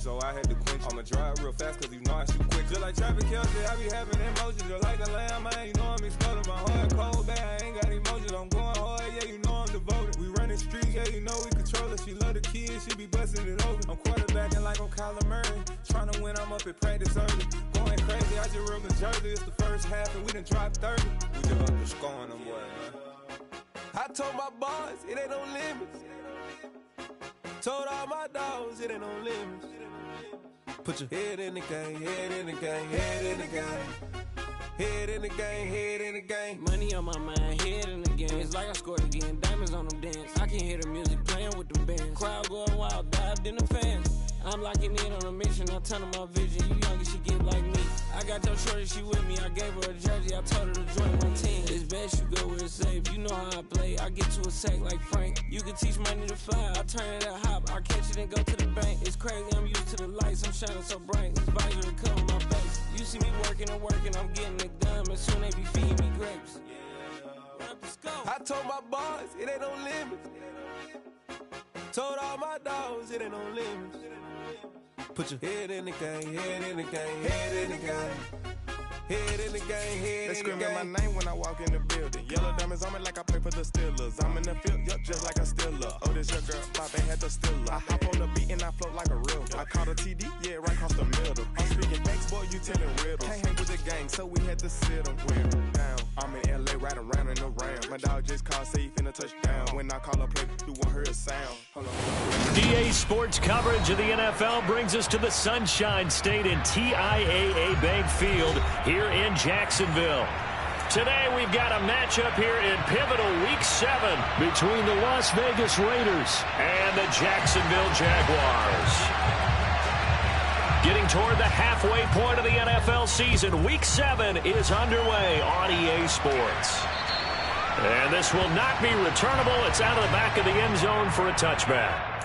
So I had to quench. I'ma drive real fast cause you know I shoot quick. Just like traffic Kelsey, I be having emotions. Just like a lamb, man, you know I'm exploding. My heart cold, bad, I ain't got emotions. I'm going hard, yeah, you know I'm devoted. We running streets, yeah, you know we control it. She love the kids, she be busting it open. I'm quarterbacking like I'm Kyler Murray. Trying to win, I'm up at practice early. Going crazy, I just real Jersey. It's the first half and we done dropped 30. We just underscoring them, boy, man. I told my boys, it ain't no limits. Told all my dogs, it ain't no limits. Put your head in the game, head in the game, head in the game. Head in the game, head in the game. Money on my mind, head in the game. It's like I scored again, diamonds on them dance. I can hear the music playing with the bands. Crowd going wild, dived in the fans. I'm locking in on a mission, I tell her my vision. You young, she get like me. I got your shorty, she with me. I gave her a jersey, I told her to join my team. It's best you go where it's safe. You know how I play, I get to a sack like Frank. You can teach money to fly, I turn it up hop. I catch it and go to the bank. It's crazy, I'm used to the lights, I'm shining so bright. This visor to cover my face. You see me working and working, I'm getting it done. And soon they be feeding me grapes. I told my boys, it ain't no limits. Told all my dogs, it ain't no limits. Put your head in the game, head in the game, head in the game. Head in the game, head they in the game. They screaming my name when I walk in the building. Yellow diamonds on me like I play for the Steelers. I'm in the field, yup, just like a Steeler. Oh, this your girl, Bobby had the Steeler. I hop on the beat and I float like a real. I caught a TD, yeah, right across the middle. I'm speaking facts, boy, you telling riddles. Can't hang with the gang, so we had to sit them down. I'm in LA, riding around and around. My dog just called, say he finna touch down. When I call a play, you won't hear a sound. Hold on. DA Sports coverage of the NFL brings us to the Sunshine State in TIAA Bank Field here in Jacksonville. Today we've got a matchup here in pivotal Week 7 between the Las Vegas Raiders and the Jacksonville Jaguars. Getting toward the halfway point of the NFL season, Week 7 is underway on EA Sports. And this will not be returnable. It's out of the back of the end zone for a touchback.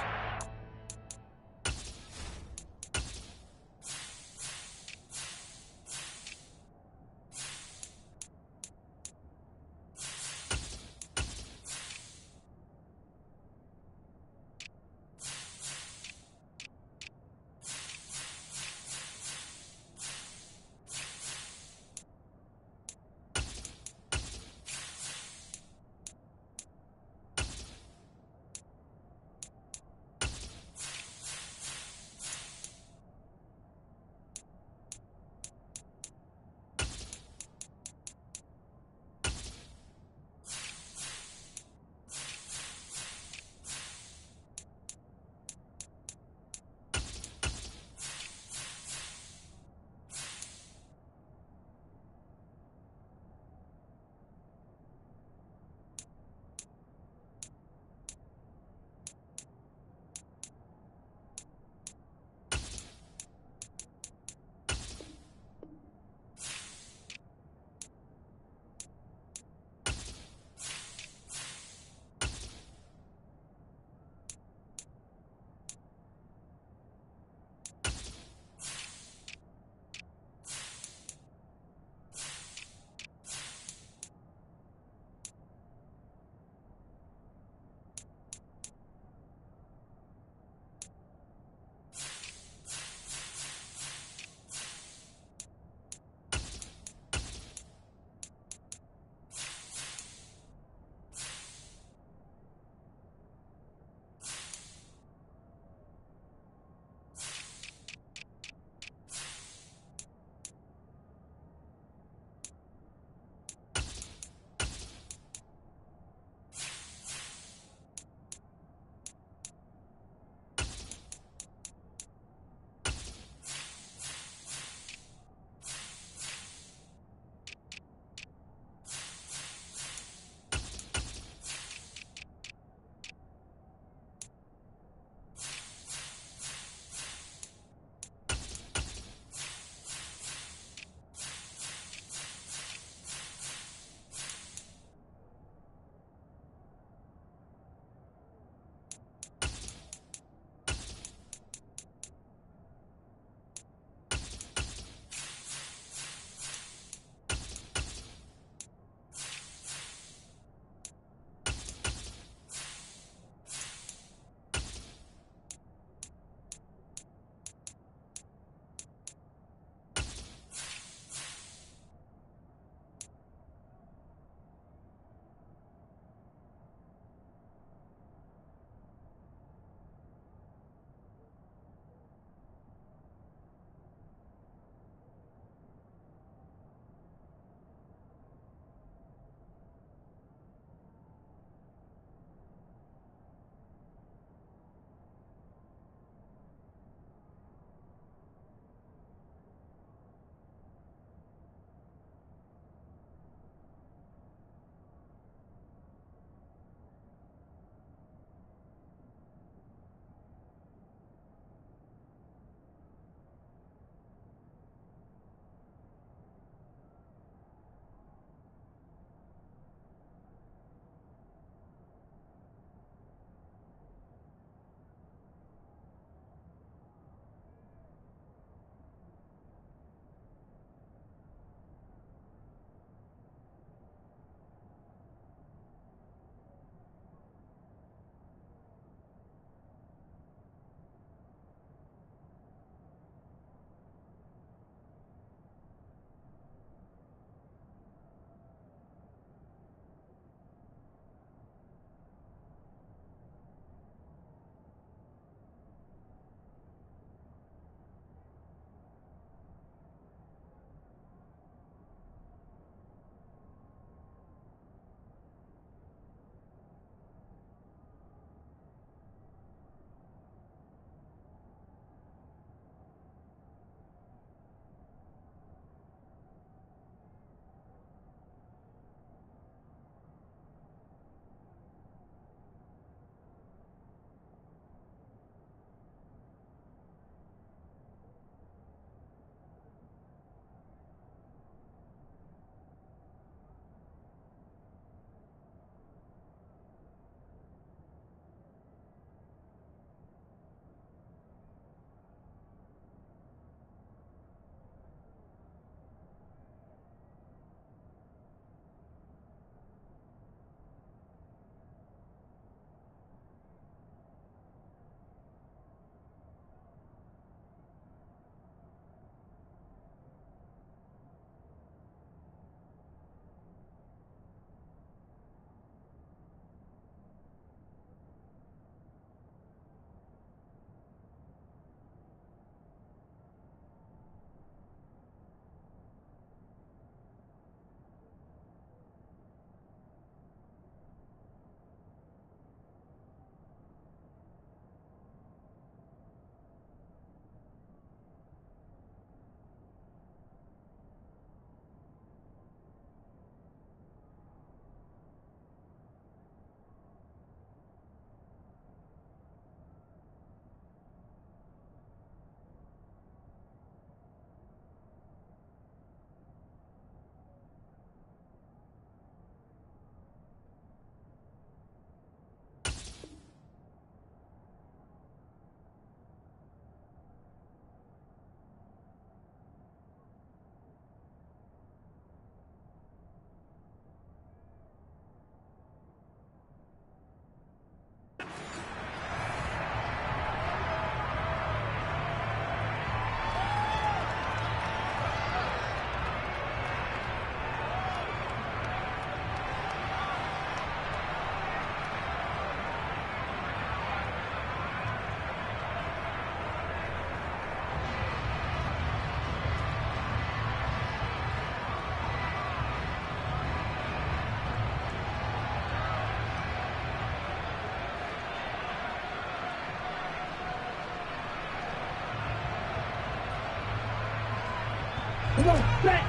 Come on, set.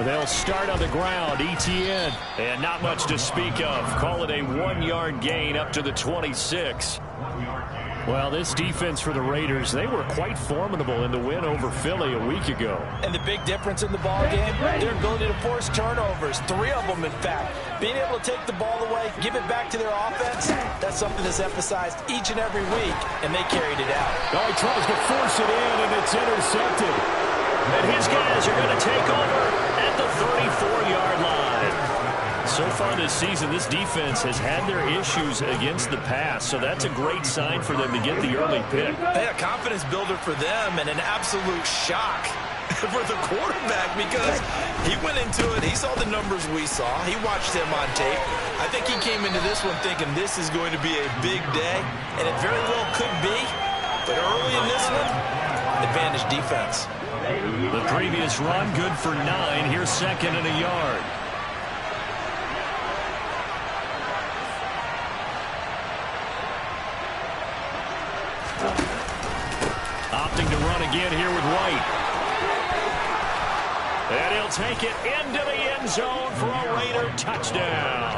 They'll start on the ground. Etienne. And not much to speak of. Call it a 1-yard gain up to the 26. Well, this defense for the Raiders, they were quite formidable in the win over Philly a week ago. And the big difference in the ball game, their ability to force turnovers, 3 of them in fact. Being able to take the ball away, give it back to their offense, that's something that's emphasized each and every week, and they carried it out. Oh, he tries to force it in, and it's intercepted. And his guys are going to take over at the 34-yard line. So far this season, this defense has had their issues against the pass, so that's a great sign for them to get the early pick. Hey, a confidence builder for them and an absolute shock for the quarterback because he went into it, he saw the numbers we saw, he watched them on tape. I think he came into this one thinking this is going to be a big day, and it very well could be, but early in this one, advantage defense. The previous run, good for 9. Here's 2nd and a yard. Opting to run again here with White. And he'll take it into the end zone for a Raider touchdown.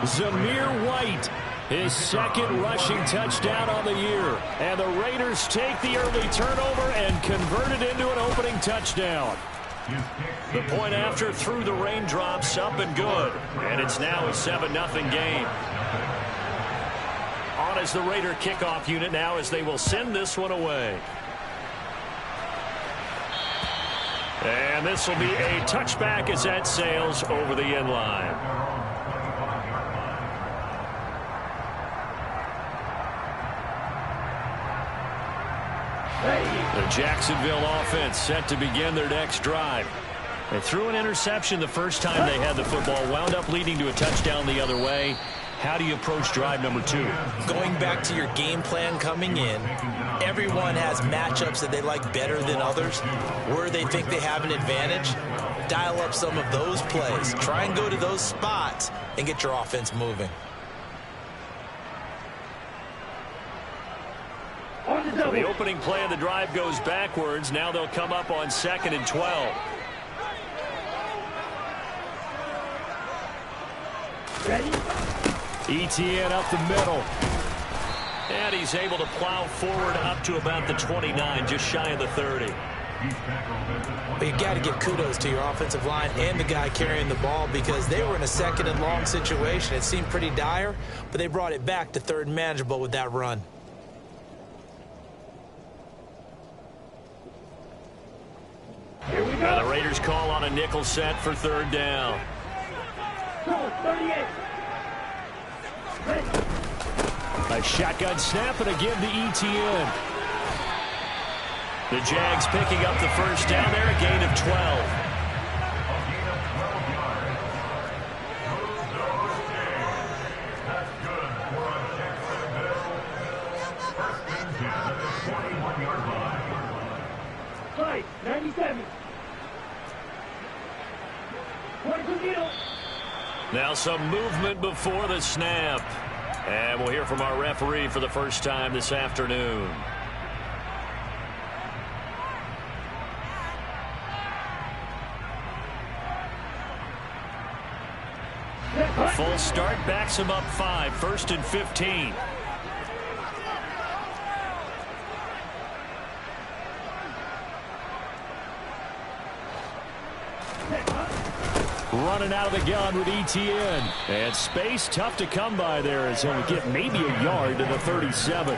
Zamir White, his 2nd rushing touchdown on the year. And the Raiders take the early turnover and convert it into an opening touchdown. The point after through the raindrops, up and good. And it's now a 7-0 game. On as the Raider kickoff unit now as they will send this one away. And this will be a touchback as that sails over the end line. The Jacksonville offense set to begin their next drive. They threw an interception the first time they had the football, wound up leading to a touchdown the other way. How do you approach drive number 2? Going back to your game plan coming in, everyone has matchups that they like better than others. Where they think they have an advantage, dial up some of those plays. Try and go to those spots and get your offense moving. So the opening play of the drive goes backwards. Now they'll come up on 2nd and 12. Ready? Etienne up the middle. And he's able to plow forward up to about the 29, just shy of the 30. But you got to give kudos to your offensive line and the guy carrying the ball because they were in a 2nd and long situation. It seemed pretty dire, but they brought it back to 3rd and manageable with that run. Here we go. Now the Raiders call on a nickel set for 3rd down. 38. A shotgun snap and again to Etienne. The Jags picking up the first down there, a gain of 12. Right, 97. Now some movement before the snap. And we'll hear from our referee for the first time this afternoon. A full start backs him up 5, 1st and 15. Running out of the gun with Etienne. And space tough to come by there as he'll get maybe a yard to the 37.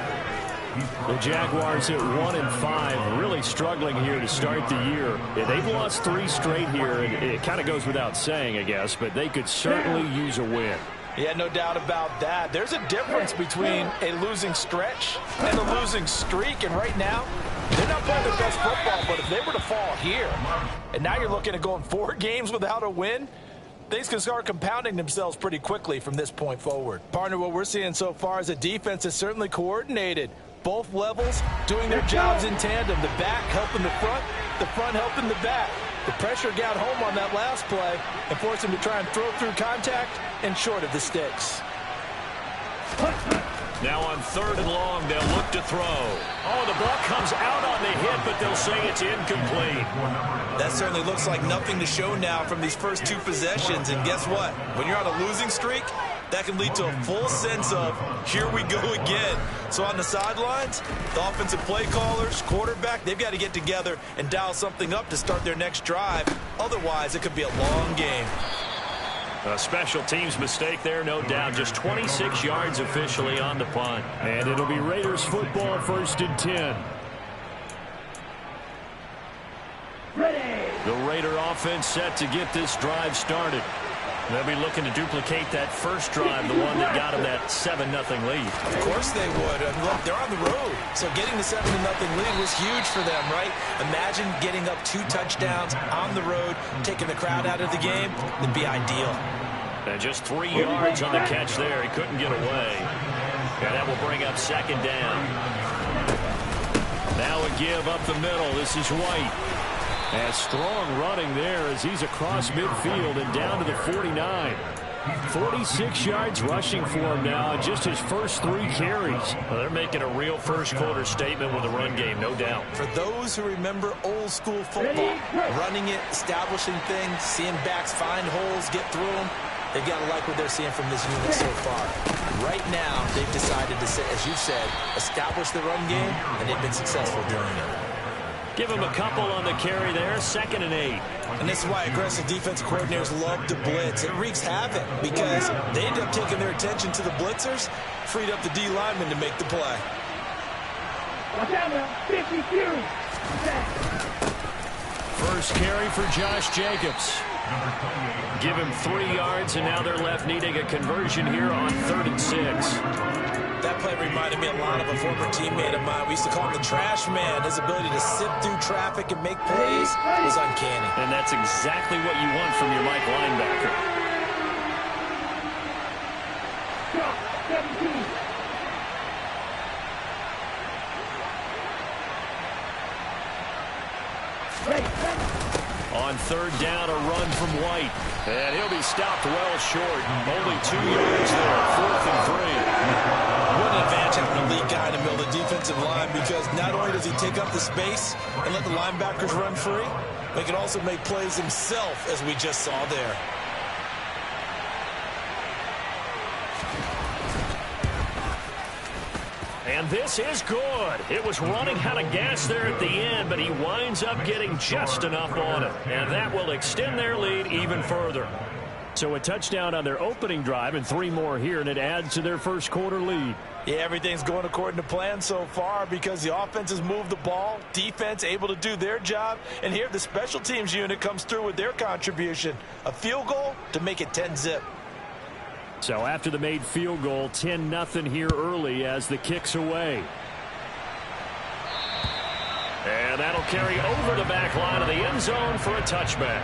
The Jaguars at 1-5, really struggling here to start the year. They've lost 3 straight here, and it kind of goes without saying, I guess, but they could certainly use a win. Yeah, no doubt about that. There's a difference between a losing stretch and a losing streak, and right now, they're not playing their best football, but if they were to fall here, and now you're looking at going 4 games without a win, things can start compounding themselves pretty quickly from this point forward. Partner, what we're seeing so far is a defense is certainly coordinated. Both levels doing their jobs in tandem. The back helping the front helping the back. The pressure got home on that last play and forced him to try and throw through contact and short of the sticks. Now on 3rd and long, they'll look to throw. Oh, the ball comes out on the hit, but they'll say it's incomplete. That certainly looks like nothing to show now from these first 2 possessions. And guess what? When you're on a losing streak, that can lead to a full sense of, here we go again. So on the sidelines, the offensive play callers, quarterback, they've got to get together and dial something up to start their next drive. Otherwise, it could be a long game. A special teams mistake there, no doubt. Just 26 yards officially on the punt. And it'll be Raiders football, 1st and 10. Ready. The Raider offense set to get this drive started. They'll be looking to duplicate that first drive, the one that got them that 7-0 lead. Of course they would. I mean, look, they're on the road. So getting the 7-0 lead was huge for them, right? Imagine getting up 2 touchdowns on the road, taking the crowd out of the game. It'd be ideal. And just 3 yards on the catch there. He couldn't get away. And that will bring up 2nd down. Now a give up the middle. This is White. And strong running there as he's across midfield and down to the 49. 46 yards rushing for him now in just his first 3 carries. Well, they're making a real first-quarter statement with a run game, no doubt. For those who remember old-school football, running it, establishing things, seeing backs find holes, get through them, they've got to like what they're seeing from this unit so far. Right now, they've decided to, as you said, establish the run game, and they've been successful doing it. Give him a couple on the carry there, 2nd and 8. And this is why aggressive defensive coordinators love to blitz. It wreaks havoc because they end up taking their attention to the blitzers, freed up the D lineman to make the play. Watch out now. 52. First carry for Josh Jacobs. Give him 3 yards, and now they're left needing a conversion here on 3rd and 6. That play reminded me a lot of a former teammate of mine. We used to call him the trash man. His ability to sift through traffic and make plays was uncanny. And that's exactly what you want from your Mike linebacker. Drop. 17. On 3rd down, a run from White. And he'll be stopped well short. Only 2 yards there, 4th and 3. What an advantage having a lead guy in the middle of the defensive line, because not only does he take up the space and let the linebackers run free, but he can also make plays himself, as we just saw there. And this is good. It was running out of gas there at the end, but he winds up getting just enough on it. And that will extend their lead even further. So a touchdown on their opening drive and 3 more here, and it adds to their first quarter lead. Yeah, everything's going according to plan so far because the offense has moved the ball, defense able to do their job, and here the special teams unit comes through with their contribution. A field goal to make it 10-zip. So after the made field goal, 10-0 here early as the kick's away. And that'll carry over the back line of the end zone for a touchback.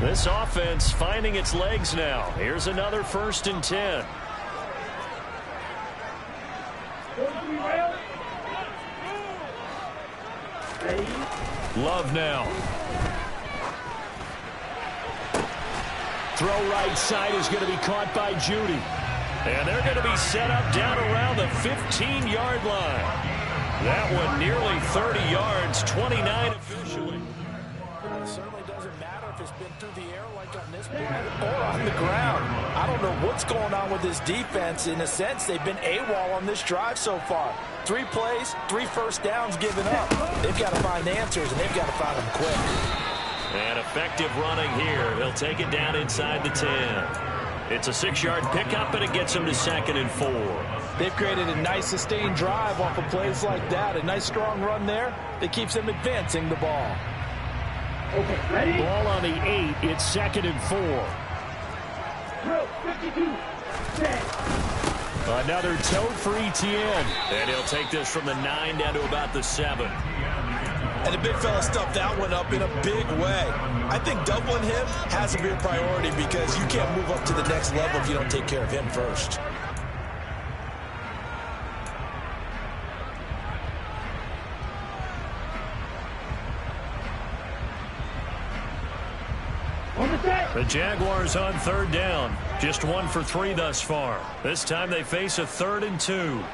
This offense finding its legs now. Here's another 1st and 10. Love now. Throw right side is going to be caught by Judy. And they're going to be set up down around the 15-yard line. That one nearly 30 yards, 29 officially. It certainly doesn't matter if it's been through the air like on this play or on the ground. I don't know what's going on with this defense. In a sense, they've been AWOL on this drive so far. 3 plays, 3 first downs given up. They've got to find answers, and they've got to find them quick. And effective running here. He'll take it down inside the 10. It's a 6-yard pickup, and it gets him to 2nd and 4. They've created a nice sustained drive off of plays like that. A nice strong run there that keeps them advancing the ball. Okay, ready? Ball on the 8. It's 2nd and 4. Drill, 52. Set. Another tote for Etienne. And he'll take this from the 9 down to about the 7. And the big fella stuffed that one up in a big way. I think doubling him has to be a priority because you can't move up to the next level if you don't take care of him first. The Jaguars on 3rd down. Just 1 for 3 thus far. This time they face a 3rd and 2.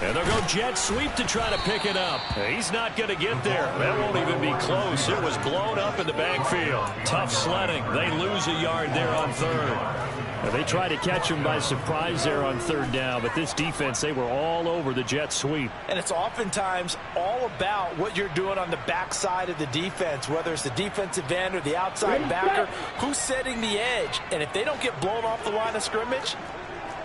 And they'll go jet sweep to try to pick it up. He's not going to get there. That won't even be close. It was blown up in the backfield. Tough sledding. They lose a yard there on 3rd. They tried to catch him by surprise there on 3rd down, but this defense, they were all over the jet sweep. And it's oftentimes all about what you're doing on the backside of the defense, whether it's the defensive end or the outside backer, who's setting the edge. And if they don't get blown off the line of scrimmage,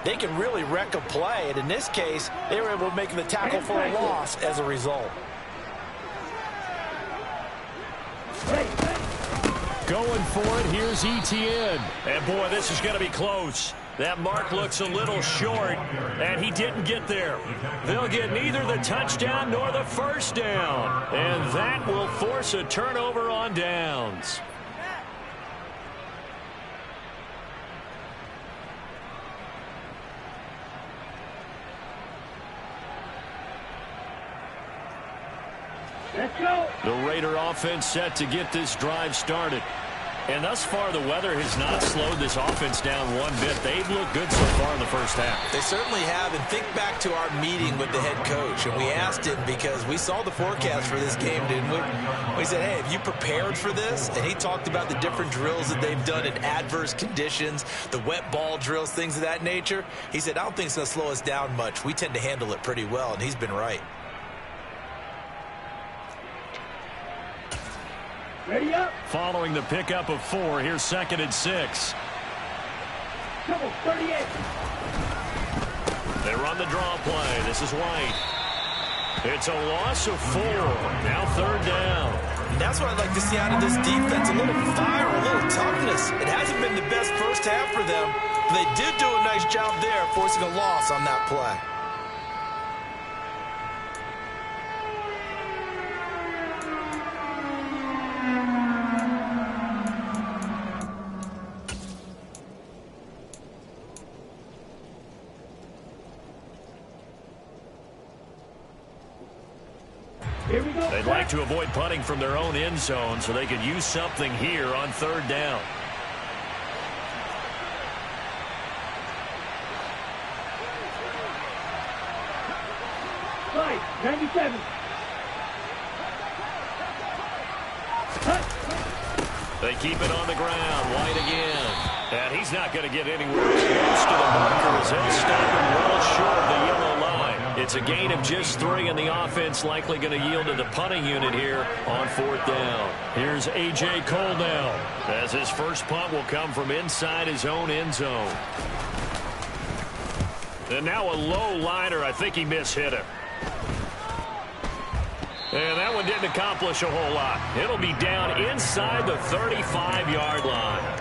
they can really wreck a play. And in this case, they were able to make the tackle for a loss as a result. Going for it, here's Etienne. And boy, this is going to be close. That mark looks a little short, and he didn't get there. They'll get neither the touchdown nor the first down. And that will force a turnover on downs. Let's go. The Raider offense set to get this drive started. And thus far, the weather has not slowed this offense down one bit. They've looked good so far in the first half. They certainly have, and think back to our meeting with the head coach, and we asked him because we saw the forecast for this game, didn't we? We said, hey, have you prepared for this? And he talked about the different drills that they've done in adverse conditions, the wet ball drills, things of that nature. He said, I don't think it's going to slow us down much. We tend to handle it pretty well, and he's been right. Ready up. Following the pickup of 4, here's 2nd and 6. Double 38. They run the draw play. This is White. It's a loss of 4. Now 3rd down. And that's what I'd like to see out of this defense. A little fire, a little toughness. It hasn't been the best first half for them. But they did do a nice job there, forcing a loss on that play. Here we go. They'd like to avoid punting from their own end zone so they could use something here on 3rd down. Right, 97. They keep it on the ground. White again. And he's not going to get anywhere close to the markers. He'll stop him well short of the yellow line. It's a gain of just 3, and the offense likely going to yield to the punting unit here on 4th down. Here's A.J. Cole now, as his first punt will come from inside his own end zone. And now a low liner. I think he mishit it. And that one didn't accomplish a whole lot. It'll be down inside the 35-yard line.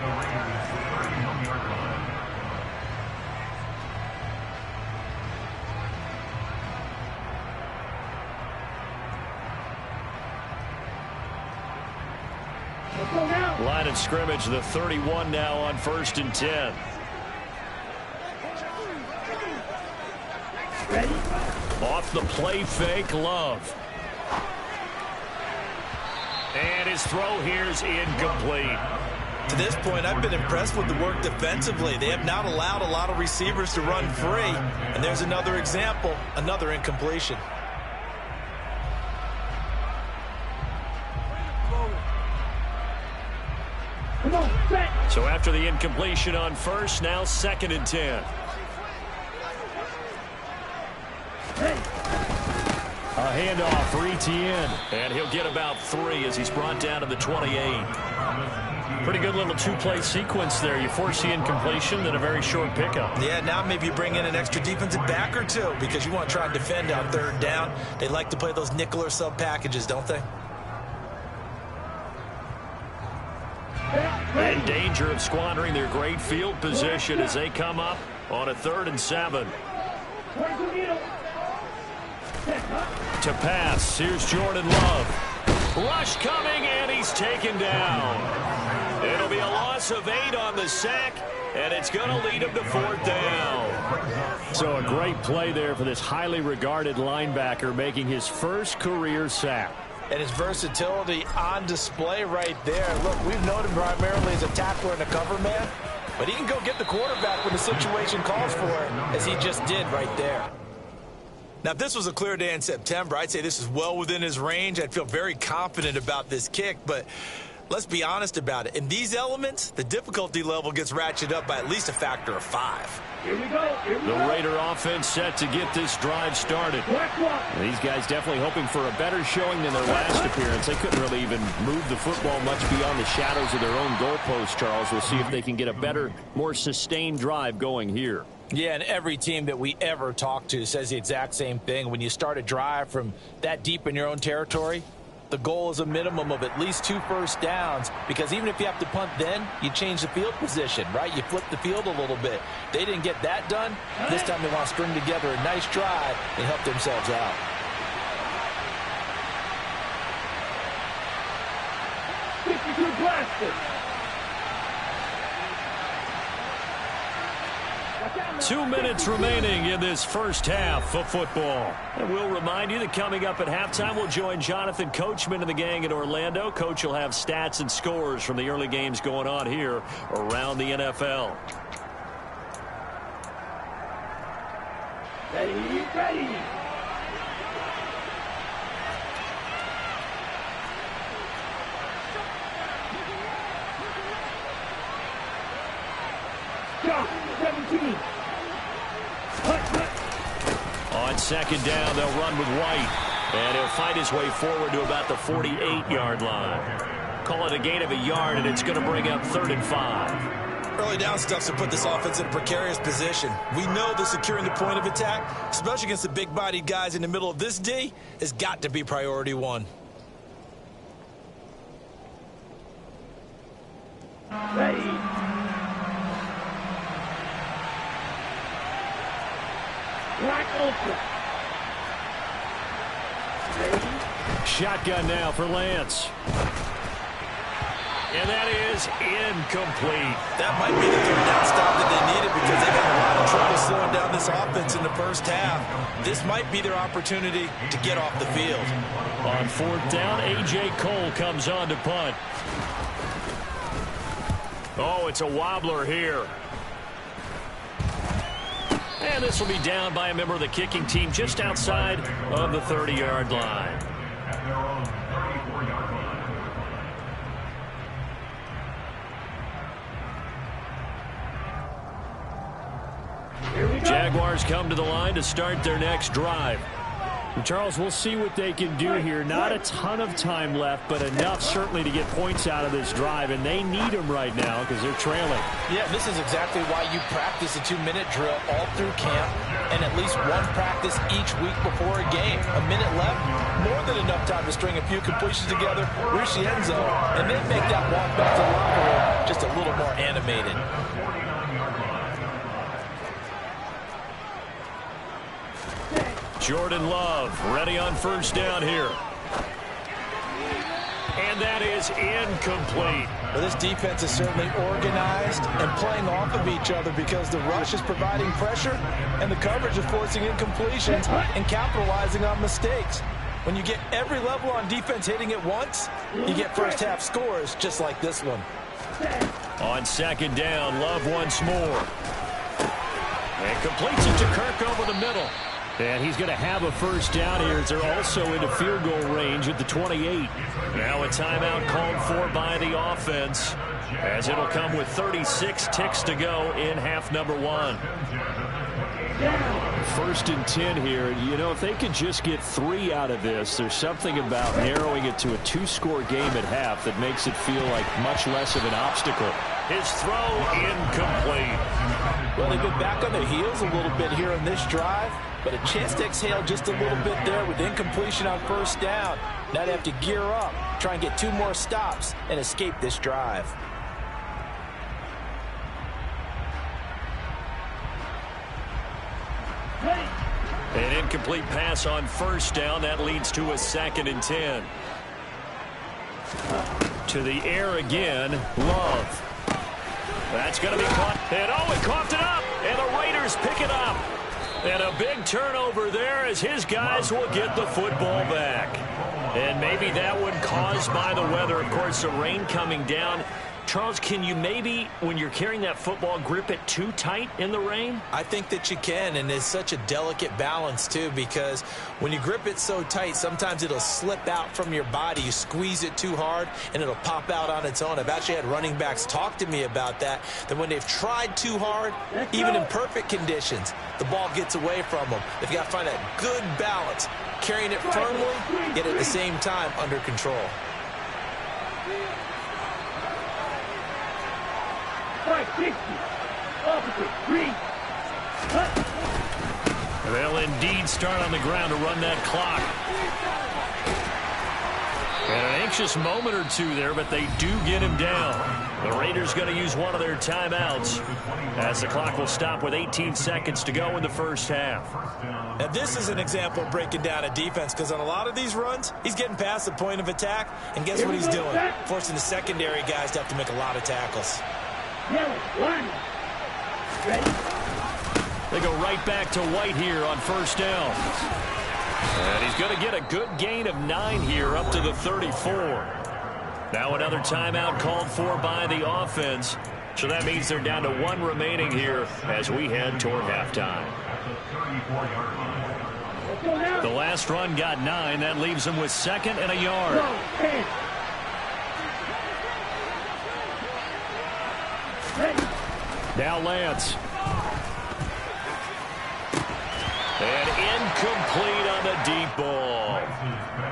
Let's go now. Line of scrimmage, the 31 now on 1st and 10. Ready? Off the play fake, Love. And his throw here is incomplete. To this point, I've been impressed with the work defensively. They have not allowed a lot of receivers to run free. And there's another example, another incompletion. Come on, set. So after the incompletion on 1st, now 2nd and 10. Hey. A handoff for Etienne, and he'll get about 3 as he's brought down to the 28. Pretty good little two-play sequence there. You force the incompletion, then a very short pickup. Yeah, now maybe you bring in an extra defensive back or two because you want to try and defend on 3rd down. They like to play those nickel or sub packages, don't they? In danger of squandering their great field position as they come up on a 3rd and 7. To pass, here's Jordan Love. Rush coming, and he's taken down. It'll be a loss of 8 on the sack, and it's going to lead him to 4th down. So a great play there for this highly regarded linebacker making his first career sack. And his versatility on display right there. Look, we've known him primarily as a tackler and a cover man, but he can go get the quarterback when the situation calls for it, as he just did right there. Now, if this was a clear day in September, I'd say this is well within his range. I'd feel very confident about this kick, but let's be honest about it. In these elements, the difficulty level gets ratcheted up by at least a factor of 5. Here we go. The Raider offense set to get this drive started. These guys definitely hoping for a better showing than their last appearance. They couldn't really even move the football much beyond the shadows of their own goalpost, Charles. We'll see if they can get a better, more sustained drive going here. Yeah, and every team that we ever talk to says the exact same thing. When you start a drive from that deep in your own territory, the goal is a minimum of at least 2 first downs, because even if you have to punt then, you change the field position, right? You flip the field a little bit. They didn't get that done. This time they want to string together a nice drive and help themselves out. Blaster. 2 minutes remaining in this first half of football. And we'll remind you that coming up at halftime, we'll join Jonathan Coachman and the gang in Orlando. Coach will have stats and scores from the early games going on here around the NFL. Ready. Shot, 17. On 2nd down, they'll run with White, and he'll fight his way forward to about the 48-yard line. Call it a gain of a yard, and it's going to bring up 3rd and 5. Early down stuff to put this offense in a precarious position. We know that securing the point of attack, especially against the big-bodied guys in the middle of this D, has got to be priority 1. Ready. Black Ultra. Shotgun now for Lance. And that is incomplete. That might be the 3rd down stop that they needed, because they've had a lot of trouble slowing down this offense in the first half. This might be their opportunity to get off the field. On 4th down, A.J. Cole comes on to punt. Oh, it's a wobbler here. And this will be down by a member of the kicking team just outside of the 30-yard line. Jaguars come to the line to start their next drive. And Charles, we'll see what they can do here. Not a ton of time left, but enough certainly to get points out of this drive, and they need them right now because they're trailing. Yeah, this is exactly why you practice a 2-minute drill all through camp and at least one practice each week before a game. A minute left, more than enough time to string a few completions together, reach the end zone, and then make that walk back to the locker room just a little more animated. Jordan Love ready on 1st down here. And that is incomplete. Well, this defense is certainly organized and playing off of each other because the rush is providing pressure and the coverage is forcing incompletions and capitalizing on mistakes. When you get every level on defense hitting at once, you get first half scores just like this one. On second down, Love once more. And completes it to Kirk over the middle. And he's going to have a first down here as they're also into field goal range at the 28. Now a timeout called for by the offense as it'll come with 36 ticks to go in half number 1. First and 10 here. You know, if they could just get 3 out of this, there's something about narrowing it to a 2-score game at half that makes it feel like much less of an obstacle. His throw incomplete. Well, they've been back on their heels a little bit here on this drive, but a chance to exhale just a little bit there with incompletion on first down. Now they have to gear up, try and get 2 more stops, and escape this drive. An incomplete pass on first down. That leads to a 2nd and 10. To the air again, Love. That's going to be caught. And he coughed it up. And the Raiders pick it up. And a big turnover there as his guys will get the football back. And maybe that one caused by the weather. Of course, the rain coming down. Charles, can you maybe, when you're carrying that football, grip it too tight in the rain? I think that you can, and it's such a delicate balance, too, because when you grip it so tight, sometimes it'll slip out from your body. You squeeze it too hard, and it'll pop out on its own. I've actually had running backs talk to me about that when they've tried too hard, even in perfect conditions, the ball gets away from them. They've got to find that good balance, carrying it firmly, yet at the same time under control. They'll indeed start on the ground to run that clock. And an anxious moment or two there, but they do get him down. The Raiders going to use one of their timeouts as the clock will stop with 18 seconds to go in the first half. Now, this is an example of breaking down a defense because on a lot of these runs, he's getting past the point of attack, and guess what he's doing? Forcing the secondary guys to have to make a lot of tackles. They go right back to White here on first down. And he's going to get a good gain of 9 here up to the 34. Now another timeout called for by the offense. So that means they're down to 1 remaining here as we head toward halftime. The last run got 9. That leaves them with 2nd and a yard. Now Lance. And incomplete on the deep ball.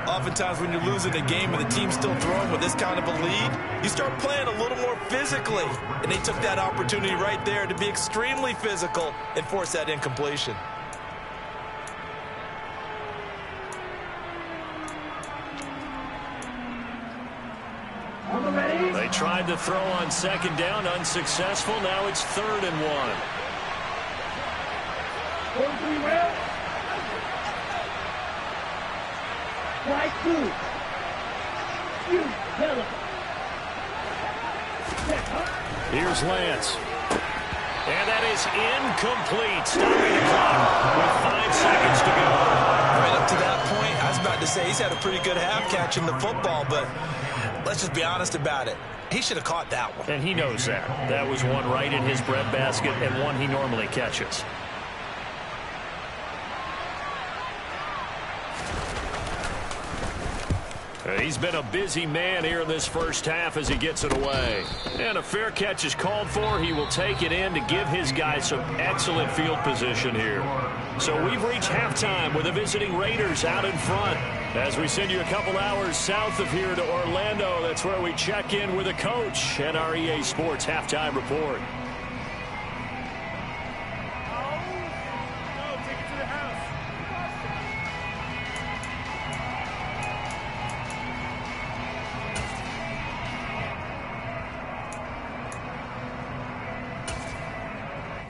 Oftentimes when you're losing a game and the team's still throwing with this kind of a lead, you start playing a little more physically. And they took that opportunity right there to be extremely physical and force that incompletion. They tried to throw on second down, unsuccessful. Now it's 3rd and 1. Here's Lance. And that is incomplete. Stopping the clock with 5 seconds to go. Right up to that point, I was about to say he's had a pretty good half catching the football, but let's just be honest about it. He should have caught that one. And he knows that. That was one right in his breadbasket and one he normally catches. He's been a busy man here in this first half as he gets it away. And a fair catch is called for. He will take it in to give his guys some excellent field position here. So we've reached halftime with the visiting Raiders out in front. As we send you a couple hours south of here to Orlando, that's where we check in with the coach and our EA Sports Halftime Report.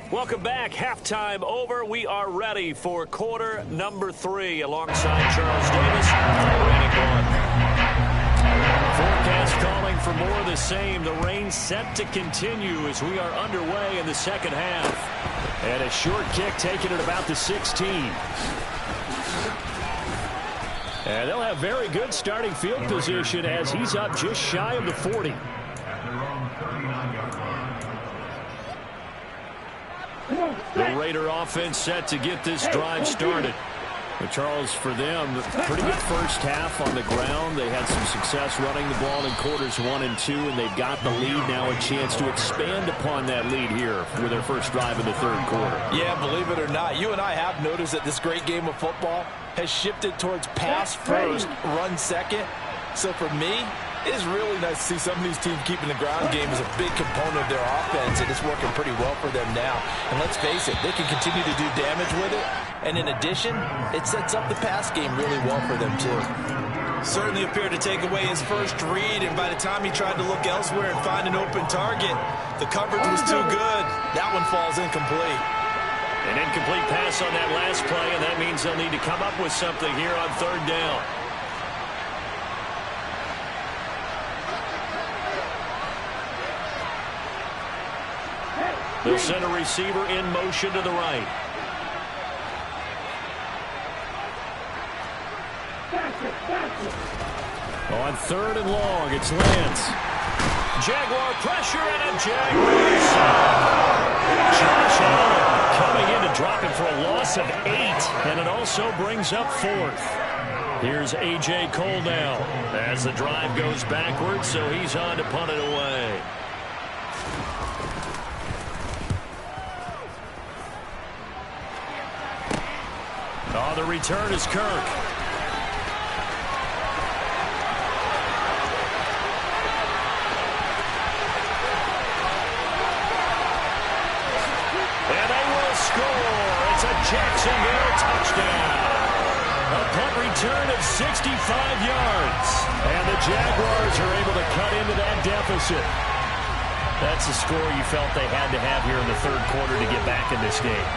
Welcome back. Halftime over. We are ready for quarter number 3 alongside Charles Davis. I'm Brandon Gaudin. calling for more of the same. The rain set to continue as we are underway in the second half. And a short kick taken at about the 16. And they'll have very good starting field position as he's up just shy of the 40. The Raider offense set to get this drive started. But Charles, for them, pretty good first half on the ground. They had some success running the ball in quarters 1 and 2, and they've got the lead now, a chance to expand upon that lead here with their first drive in the third quarter. Yeah, believe it or not, you and I have noticed that this great game of football has shifted towards pass first, run second. So for me, it is really nice to see some of these teams keeping the ground game as a big component of their offense, and it's working pretty well for them now. And let's face it, they can continue to do damage with it. And in addition, it sets up the pass game really well for them, too. Certainly appeared to take away his first read, and by the time he tried to look elsewhere and find an open target, the coverage was too good. That one falls incomplete. An incomplete pass on that last play, and that means they'll need to come up with something here on third down. They'll send a receiver in motion to the right. On third and long, it's Lance. Jaguar pressure and a Jaguar sack. Josh Allen coming in to drop it for a loss of 8, and it also brings up fourth. Here's A.J. Cole now as the drive goes backwards, so he's on to punt it away. Oh, the return is Kirk. And they will score. It's a Jacksonville touchdown. A punt return of 65 yards. And the Jaguars are able to cut into that deficit. That's a score you felt they had to have here in the third quarter to get back in this game.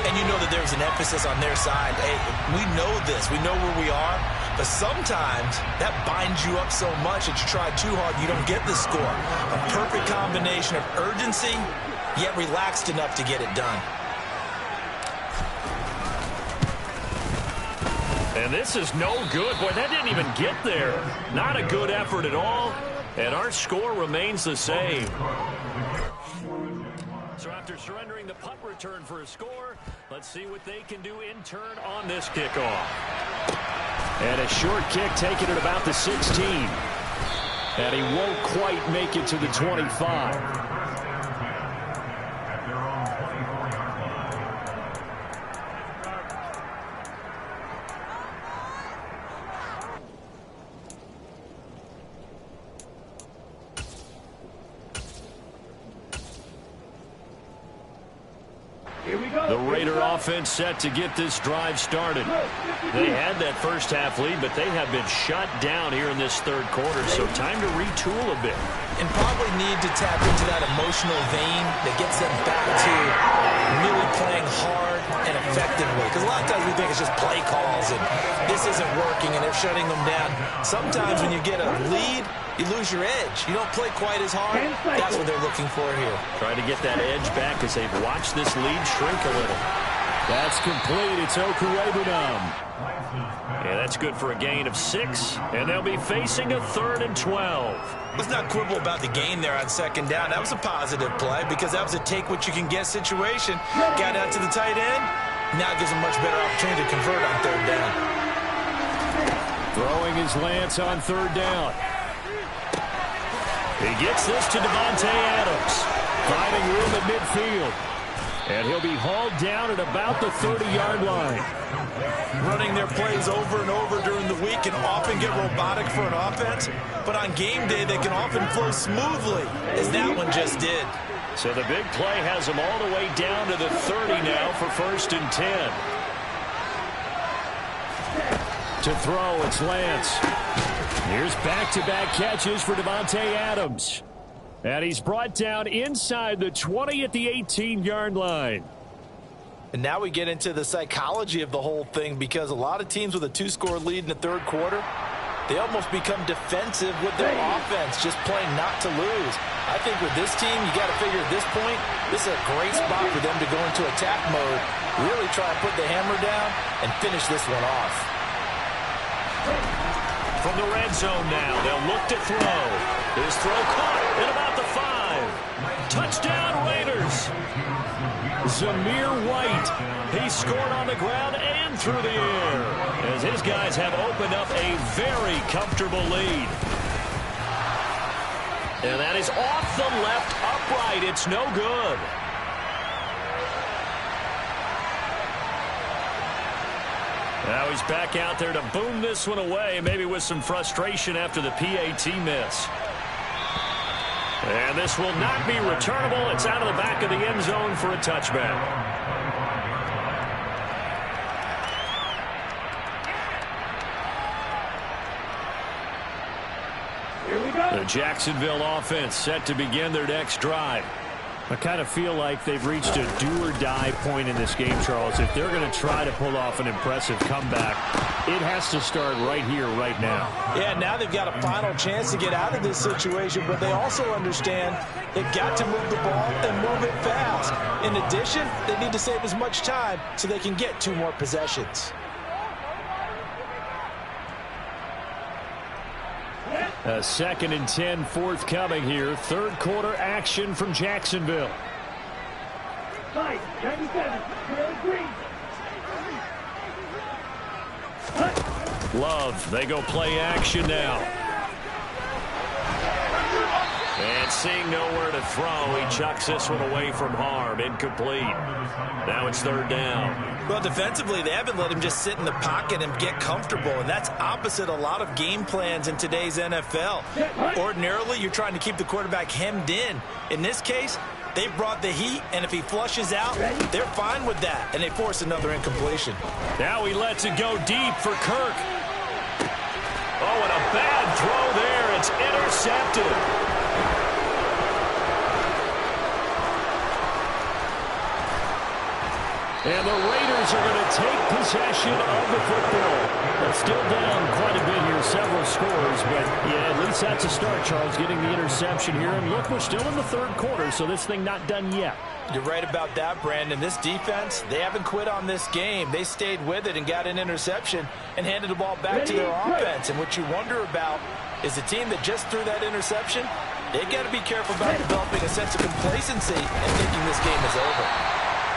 And you know that there's an emphasis on their side. Hey, we know this. We know where we are. But sometimes that binds you up so much that you try too hard, you don't get the score. A perfect combination of urgency, yet relaxed enough to get it done. And this is no good. Boy, that didn't even get there. Not a good effort at all. And our score remains the same. So after surrendering the punt return for a score, let's see what they can do in turn on this kickoff. And a short kick taken at about the 16. And he won't quite make it to the 25. The Raider offense set to get this drive started. They had that first half lead, but they have been shut down here in this third quarter, so time to retool a bit. And probably need to tap into that emotional vein that gets them back to really playing hard and effectively. Because a lot of times we think it's just play calls and this isn't working and they're shutting them down. Sometimes when you get a lead, you lose your edge. You don't play quite as hard. That's what they're looking for here. Trying to get that edge back as they've watched this lead shrink a little. That's complete. It's Okuwebunam. Yeah, that's good for a gain of 6. And they'll be facing a 3rd and 12. Let's not quibble about the gain there on second down. That was a positive play because that was a take-what-you-can-get situation. Got out to the tight end. Now it gives them much better opportunity to convert on third down. Throwing his Lance on third down. He gets this to Davante Adams, finding room at midfield. And he'll be hauled down at about the 30-yard line. Running their plays over and over during the week can often get robotic for an offense, but on game day they can often flow smoothly, as that one just did. So the big play has them all the way down to the 30 now for 1st and 10. To throw, it's Lance. Here's back-to-back catches for Davante Adams. And he's brought down inside the 20 at the 18-yard line. And now we get into the psychology of the whole thing, because a lot of teams with a 2-score lead in the third quarter, they almost become defensive with their offense, just playing not to lose. I think with this team, you got to figure at this point, this is a great spot for them to go into attack mode, really try and put the hammer down and finish this one off. From the red zone now, they'll look to throw. His throw caught at about the 5. Touchdown Raiders. Zamir White. He scored on the ground and through the air as his guys have opened up a very comfortable lead. And that is off the left upright. It's no good. Now he's back out there to boom this one away, maybe with some frustration after the PAT miss. And this will not be returnable. It's out of the back of the end zone for a touchback. The Jacksonville offense set to begin their next drive. I kind of feel like they've reached a do-or-die point in this game, Charles. If they're going to try to pull off an impressive comeback, it has to start right here, right now. Yeah, now they've got a final chance to get out of this situation, but they also understand they've got to move the ball and move it fast. In addition, they need to save as much time so they can get 2 more possessions. A 2nd and 10 forthcoming here. Third quarter action from Jacksonville. 97, green. Love, they go play action now. And seeing nowhere to throw, he chucks this one away from harm. Incomplete. Now it's 3rd down. Well, defensively, they haven't let him just sit in the pocket and get comfortable, and that's opposite a lot of game plans in today's NFL. Ordinarily, you're trying to keep the quarterback hemmed in. In this case, they brought the heat, and if he flushes out, they're fine with that, and they force another incompletion. Now he lets it go deep for Kirk. Oh, and a bad throw there. It's intercepted. And the Raiders are going to take possession of the football. They're still down quite a bit here, several scores, but yeah, at least that's a start, Charles, getting the interception here. And look, we're still in the 3rd quarter, so this thing not done yet. You're right about that, Brandon. This defense, they haven't quit on this game. They stayed with it and got an interception and handed the ball back to their offense. And what you wonder about is the team that just threw that interception, they've got to be careful about developing a sense of complacency and thinking this game is over.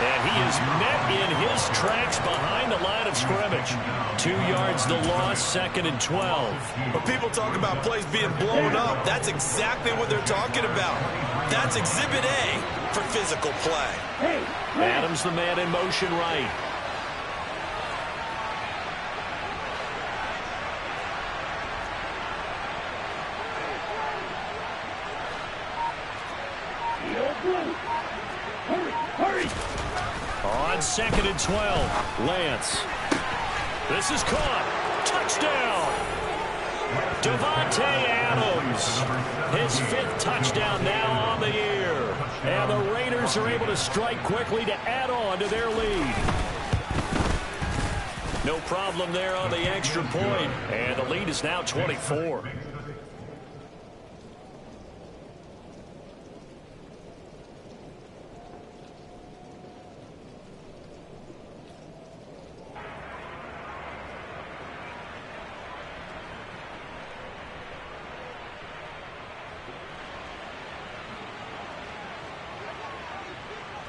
And he is met in his tracks behind the line of scrimmage. 2 yards the loss, 2nd and 12. When people talk about plays being blown up, that's exactly what they're talking about. That's Exhibit A for physical play. Adams the man in motion right. On 2nd and 12, Lance. This is caught. Touchdown. Davante Adams. His 5th touchdown now on the year. And the Raiders are able to strike quickly to add on to their lead. No problem there on the extra point. And the lead is now 24.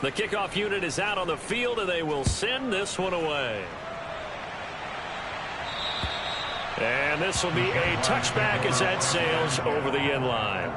The kickoff unit is out on the field, and they will send this one away. And this will be a touchback as that sails over the end line.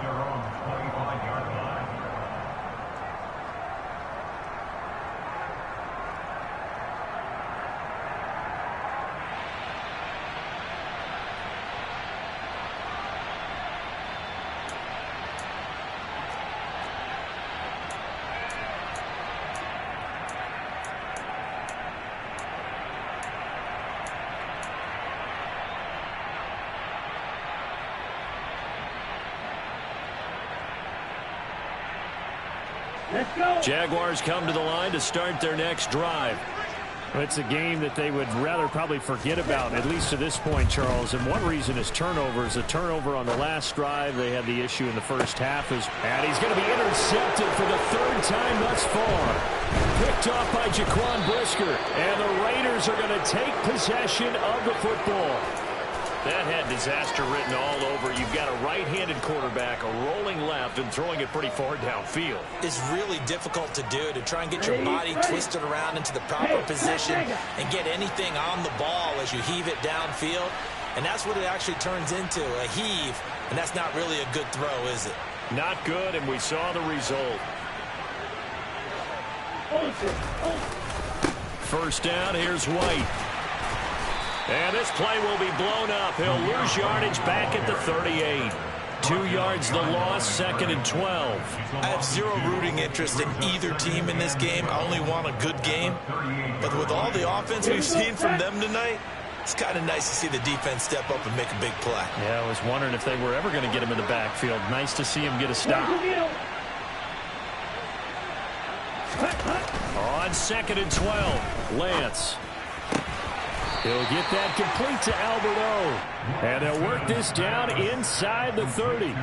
Jaguars come to the line to start their next drive. It's a game that they would rather probably forget about, at least to this point, Charles. And one reason is turnovers. A turnover on the last drive. They had the issue in the first half. And he's going to be intercepted for the third time thus far. Picked off by Jaquan Brisker. And the Raiders are going to take possession of the football. That had disaster written all over. You've got a right-handed quarterback, a rolling left, and throwing it pretty far downfield. It's really difficult to do, to try and get your body twisted around into the proper position and get anything on the ball as you heave it downfield. And that's what it actually turns into, a heave. And that's not really a good throw, is it? Not good, and we saw the result. First down, here's White. And this play will be blown up. He'll lose yardage back at the 38. 2 yards the loss, 2nd and 12. I have zero rooting interest in either team in this game. I only want a good game. But with all the offense we've seen from them tonight, it's kind of nice to see the defense step up and make a big play. Yeah, I was wondering if they were ever going to get him in the backfield. Nice to see him get a stop. On 2nd and 12, Lance. He'll get that complete to Alberto. And they'll work this down inside the 30.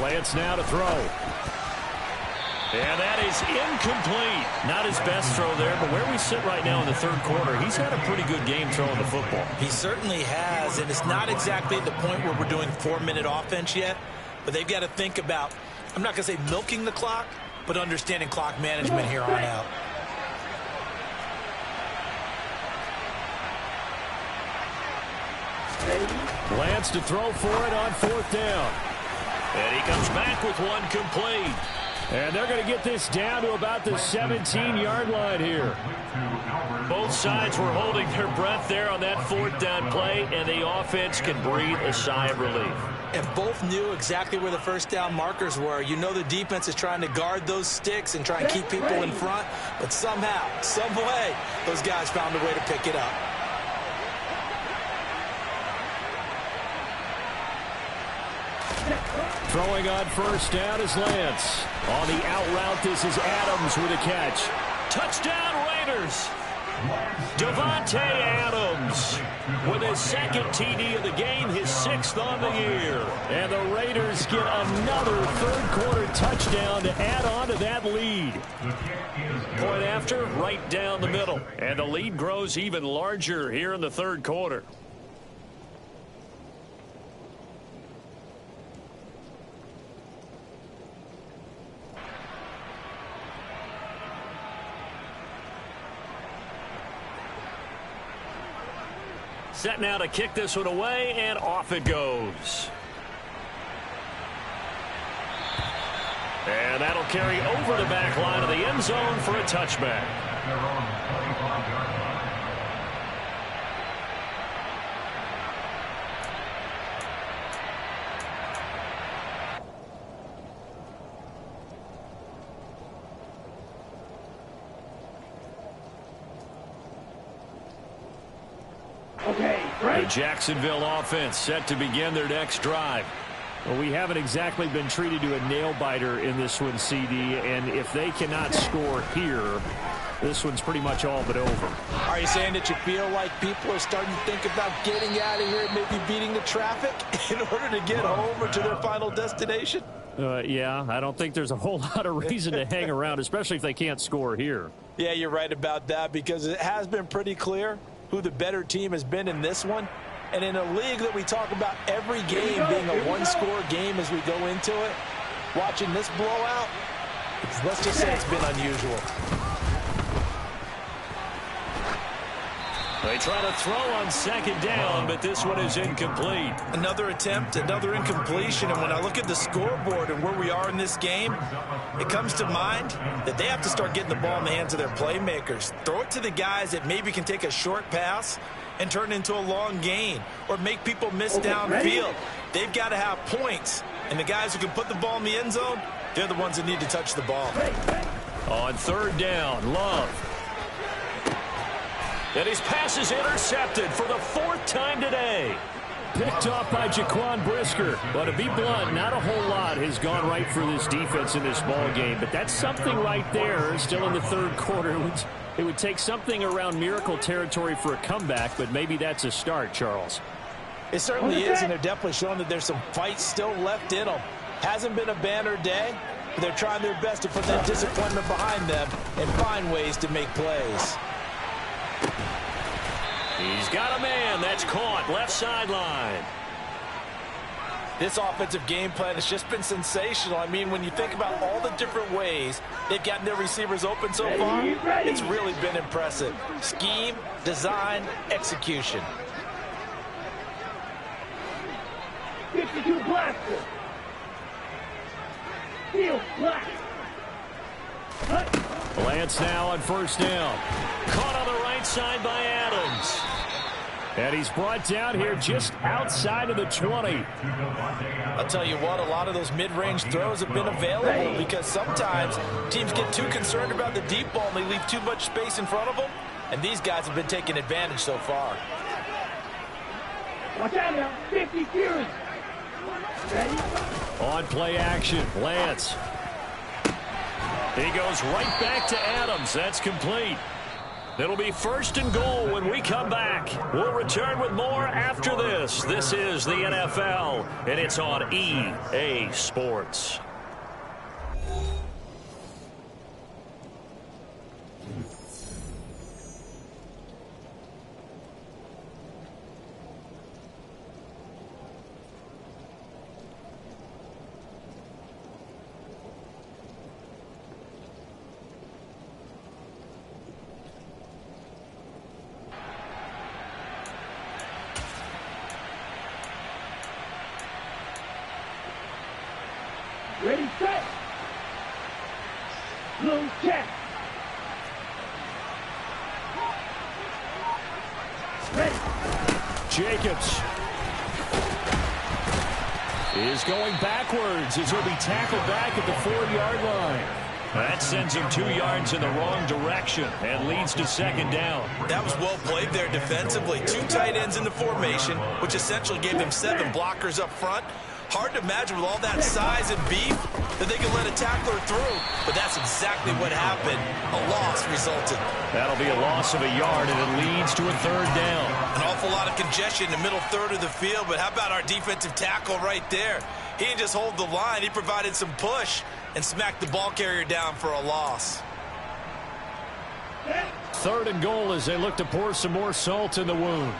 Lance now to throw. And that is incomplete. Not his best throw there, but where we sit right now in the third quarter, he's had a pretty good game throwing the football. He certainly has, and it's not exactly at the point where we're doing 4-minute offense yet. But they've got to think about, I'm not going to say milking the clock, but understanding clock management here on out. Lance to throw for it on 4th down. And he comes back with one complete. And they're going to get this down to about the 17-yard line here. Both sides were holding their breath there on that 4th down play, and the offense can breathe a sigh of relief. And both knew exactly where the first down markers were. You know the defense is trying to guard those sticks and try and keep people in front, but somehow, some way, those guys found a way to pick it up. Throwing on first down is Lance. On the out route, this is Adams with a catch. Touchdown, Raiders! Davante Adams with his 2nd TD of the game, his 6th on the year. And the Raiders get another third-quarter touchdown to add on to that lead. Point after, right down the middle. And the lead grows even larger here in the third quarter. Set now to kick this one away, and off it goes. And that'll carry over the back line of the end zone for a touchback. The Jacksonville offense set to begin their next drive. Well, we haven't exactly been treated to a nail-biter in this one, CD, and if they cannot score here, this one's pretty much all but over. Are you saying that you feel like people are starting to think about getting out of here and maybe beating the traffic in order to get home or to their final destination? Yeah, I don't think there's a whole lot of reason to hang around, especially if they can't score here. Yeah, you're right about that, because it has been pretty clear who the better team has been in this one. And in a league that we talk about every game being a one-score game as we go into it, watching this blowout, let's just say it's been unusual. They try to throw on 2nd down, but this one is incomplete. Another attempt, another incompletion, and when I look at the scoreboard and where we are in this game, it comes to mind that they have to start getting the ball in the hands of their playmakers. Throw it to the guys that maybe can take a short pass and turn it into a long gain or make people miss downfield. They've got to have points, and the guys who can put the ball in the end zone, they're the ones that need to touch the ball. On 3rd down, Love. And his pass is intercepted for the 4th time today. Picked off by Jaquan Brisker. But to be blunt, not a whole lot has gone right for this defense in this ball game. But that's something right there. Still in the third quarter. It would take something around miracle territory for a comeback, but maybe that's a start, Charles. It certainly is, and they're definitely showing that there's some fight still left in them. Hasn't been a banner day, but they're trying their best to put that disappointment behind them and find ways to make plays. He's got a man. That's caught. Left sideline. This offensive game plan has just been sensational. I mean, when you think about all the different ways they've gotten their receivers open so far, it's really been impressive. Scheme, design, execution. 52 blaster. Field black. Lance now on first down. Caught on the right side by Adams. And he's brought down here just outside of the 20. I'll tell you what, a lot of those mid-range throws have been available because sometimes teams get too concerned about the deep ball and they leave too much space in front of them. And these guys have been taking advantage so far. Watch out now. 50 Fury. Ready? On play action, Lance. He goes right back to Adams. That's complete. It'll be first and goal when we come back. We'll return with more after this. This is the NFL, and it's on EA Sports. Ready, set. Blue check. Ready. Jacobs is going backwards as he'll be tackled back at the 4-yard line. That sends him 2 yards in the wrong direction and leads to second down. That was well played there defensively. 2 tight ends in the formation, which essentially gave him 7 blockers up front. Hard to imagine with all that size and beef that they could let a tackler through, but that's exactly what happened. A loss resulted. That'll be a loss of a yard, and it leads to a third down. An awful lot of congestion in the middle third of the field, but how about our defensive tackle right there? He didn't just hold the line, he provided some push and smacked the ball carrier down for a loss. Third and goal as they look to pour some more salt in the wound.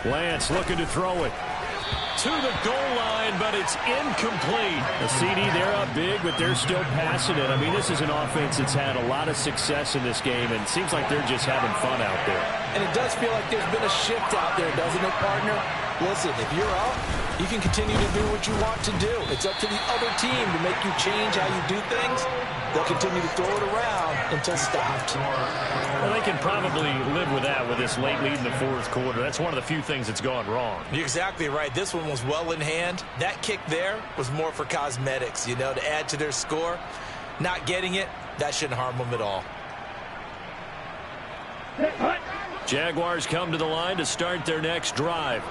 Lance looking to throw it to the goal line, but it's incomplete. The CD, they're up big, but they're still passing it. I mean, this is an offense that's had a lot of success in this game, and it seems like they're just having fun out there. And it does feel like there's been a shift out there, doesn't it, partner? Listen, if you're up, you can continue to do what you want to do. It's up to the other team to make you change how you do things. They'll continue to throw it around until stopped. Well, they can probably live with that with this late lead in the fourth quarter. That's one of the few things that's gone wrong. You're exactly right. This one was well in hand. That kick there was more for cosmetics, you know, to add to their score. Not getting it, that shouldn't harm them at all. Jaguars come to the line to start their next drive.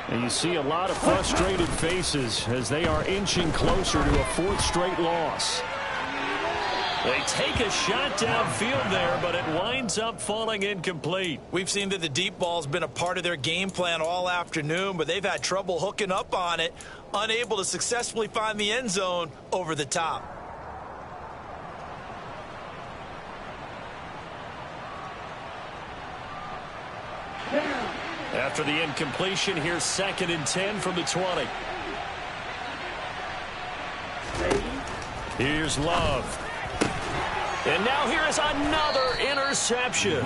And you see a lot of frustrated faces as they are inching closer to a 4th straight loss. They take a shot downfield there, but it winds up falling incomplete. We've seen that the deep ball's been a part of their game plan all afternoon, but they've had trouble hooking up on it, unable to successfully find the end zone over the top. After the incompletion, here's 2nd and 10 from the 20. Here's Love. And now here is another interception.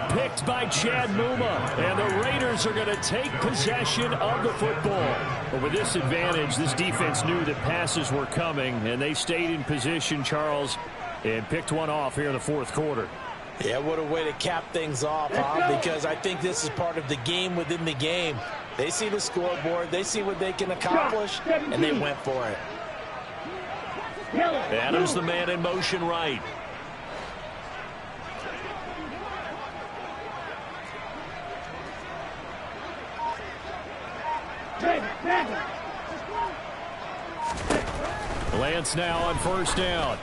Picked by Chad Muma. And the Raiders are going to take possession of the football. But with this advantage, this defense knew that passes were coming, and they stayed in position, Charles, and picked one off here in the 4th quarter. Yeah, what a way to cap things off, huh? Because I think this is part of the game within the game. They see the scoreboard, they see what they can accomplish, and they went for it. Adams the man in motion right. Lance now on first down.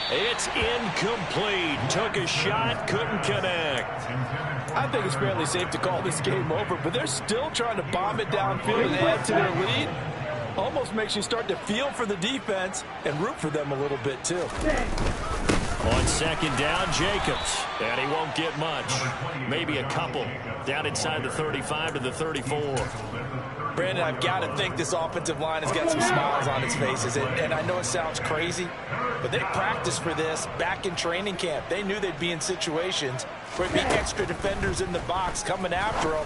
It's incomplete. Took a shot, couldn't connect. I think it's fairly safe to call this game over, but they're still trying to bomb it downfield and add to their lead. Almost makes you start to feel for the defense and root for them a little bit, too. On second down, Jacobs. And he won't get much. Maybe a couple. Down inside the 35 to the 34. Brandon, I've got to think this offensive line has got some smiles on its faces. And I know it sounds crazy, but they practiced for this back in training camp. They knew they'd be in situations where there'd be extra defenders in the box coming after them,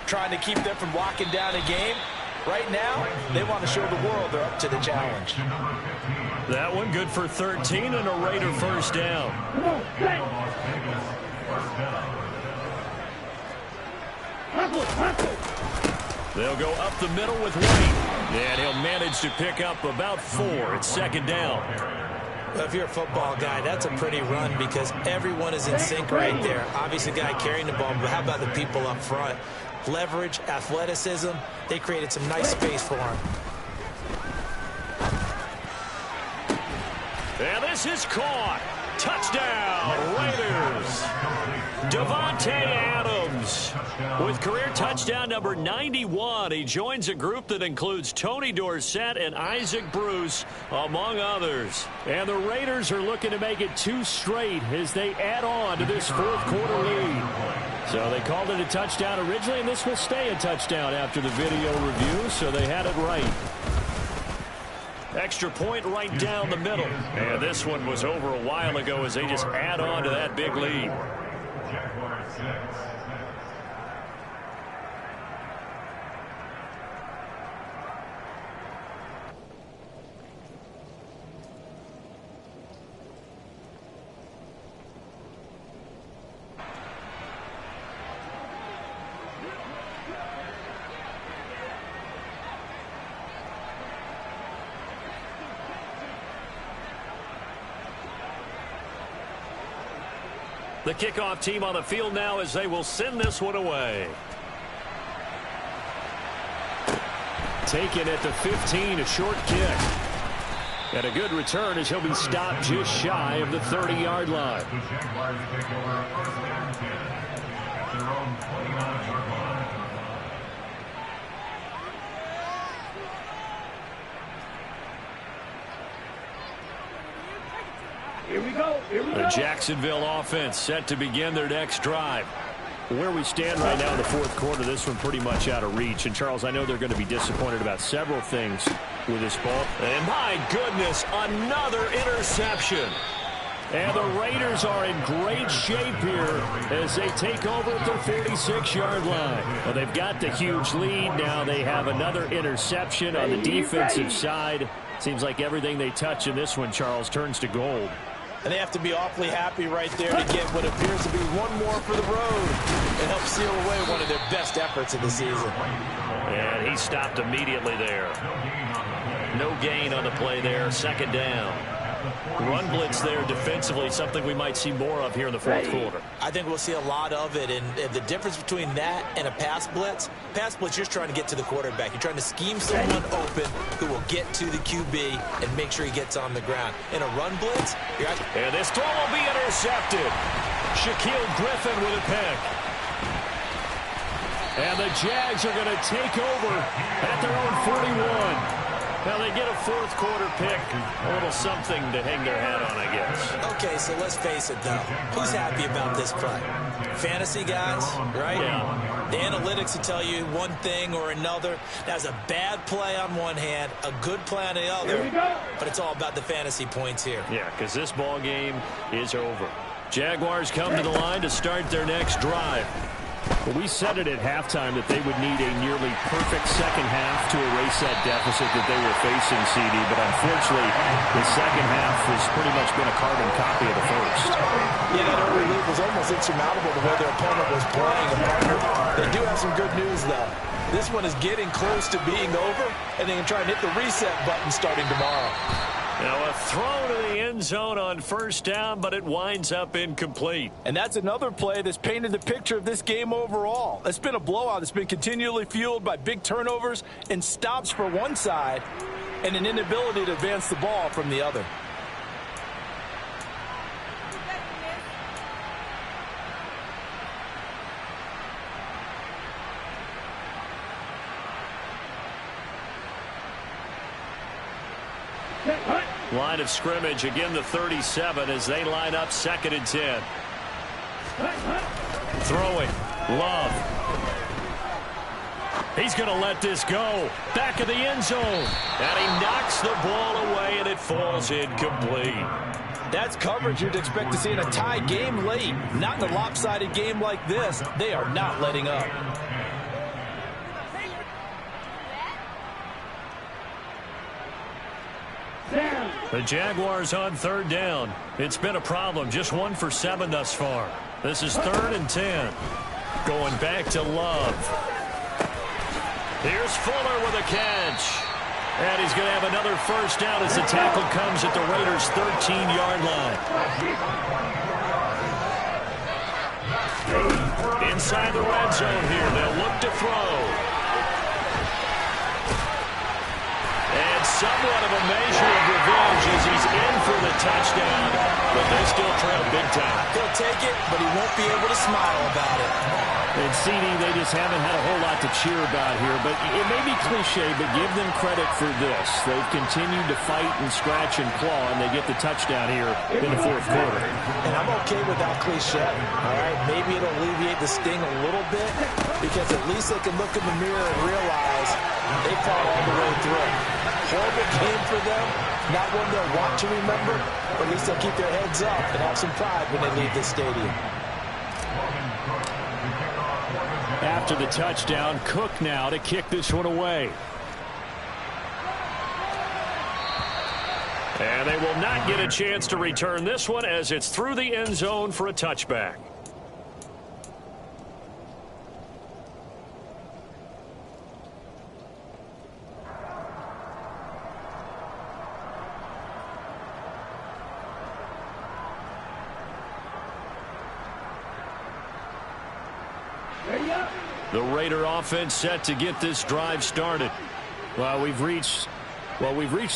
trying to keep them from locking down a game. Right now, they want to show the world they're up to the challenge. That one good for 13 and a Raider first down. They'll go up the middle with White. And he'll manage to pick up about 4. It's second down. If you're a football guy, that's a pretty run because everyone is in sync right there. Obviously, the guy carrying the ball, but how about the people up front? Leverage, athleticism, they created some nice space for him. And this is caught. Touchdown, Raiders. Davante Adams with career touchdown number 91. He joins a group that includes Tony Dorsett and Isaac Bruce, among others. And the Raiders are looking to make it 2 straight as they add on to this fourth quarter lead. So they called it a touchdown originally, and this will stay a touchdown after the video review, so they had it right. Extra point right down the middle. And this one was over a while ago as they just add on to that big lead. Jaguars 6. The kickoff team on the field now as they will send this one away. Taken at the 15, a short kick. And a good return as he'll be stopped just shy of the 30-yard line. The Jaguars take over first down 10 at their own 29-yard line. Here we go. The Jacksonville offense set to begin their next drive. Where we stand right now in the fourth quarter, this one pretty much out of reach. And, Charles, I know they're going to be disappointed about several things with this ball. And, my goodness, another interception. And the Raiders are in great shape here as they take over at their 46-yard line. Well, they've got the huge lead. Now they have another interception on the defensive side. Seems like everything they touch in this one, Charles, turns to gold. And they have to be awfully happy right there to get what appears to be one more for the road and help seal away one of their best efforts of the season. And he stopped immediately there. No gain on the play there. Second down. Run blitz there defensively, something we might see more of here in the fourth quarter. I think we'll see a lot of it, and the difference between that and a pass blitz, you're just trying to get to the quarterback. You're trying to scheme someone open who will get to the QB and make sure he gets on the ground. In a run blitz, and this throw will be intercepted. Shaquille Griffin with a pick. And the Jags are going to take over at their own 41. Now they get a fourth quarter pick, a little something to hang their hat on, I guess. Okay, so let's face it, though. Who's happy about this play? Fantasy guys, right? Yeah. The analytics will tell you one thing or another. That's a bad play on one hand, a good play on the other, but it's all about the fantasy points here. Yeah, because this ball game is over. Jaguars come to the line to start their next drive. Well, we said it at halftime that they would need a nearly perfect second half to erase that deficit that they were facing, CD. But unfortunately, the second half has pretty much been a carbon copy of the first. Yeah, that early lead was almost insurmountable the way their opponent was playing. They do have some good news, though. This one is getting close to being over, and they can try and hit the reset button starting tomorrow. Now a throw to the end zone on first down, but it winds up incomplete. And that's another play that's painted the picture of this game overall. It's been a blowout. It's been continually fueled by big turnovers and stops for one side and an inability to advance the ball from the other. Line of scrimmage, again the 37 as they line up 2nd and 10. Throwing, Love. He's going to let this go. Back of the end zone. And he knocks the ball away, and it falls incomplete. That's coverage you'd expect to see in a tie game late. Not in a lopsided game like this. They are not letting up. The Jaguars on 3rd down. It's been a problem. Just 1 for 7 thus far. This is 3rd and 10. Going back to Love. Here's Fuller with a catch. And he's going to have another first down as the tackle comes at the Raiders' 13-yard line. Inside the red zone here. They'll look to throw. And somewhat of a measure of revenge as he's in for the touchdown, but they still trail big time. He'll take it, but he won't be able to smile about it. And CD, they just haven't had a whole lot to cheer about here, but it may be cliche, but give them credit for this. They've continued to fight and scratch and claw, and they get the touchdown here in the 4th quarter. And I'm okay with that cliche, all right? Maybe it'll alleviate the sting a little bit, because at least they can look in the mirror and realize they fought all the way through. Horrible game for them, not one they'll want to remember, but at least they'll keep their heads up and have some pride when they leave this stadium. After the touchdown, Cook now to kick this one away. And they will not get a chance to return this one as it's through the end zone for a touchback. The Raider offense set to get this drive started. Well, we've reached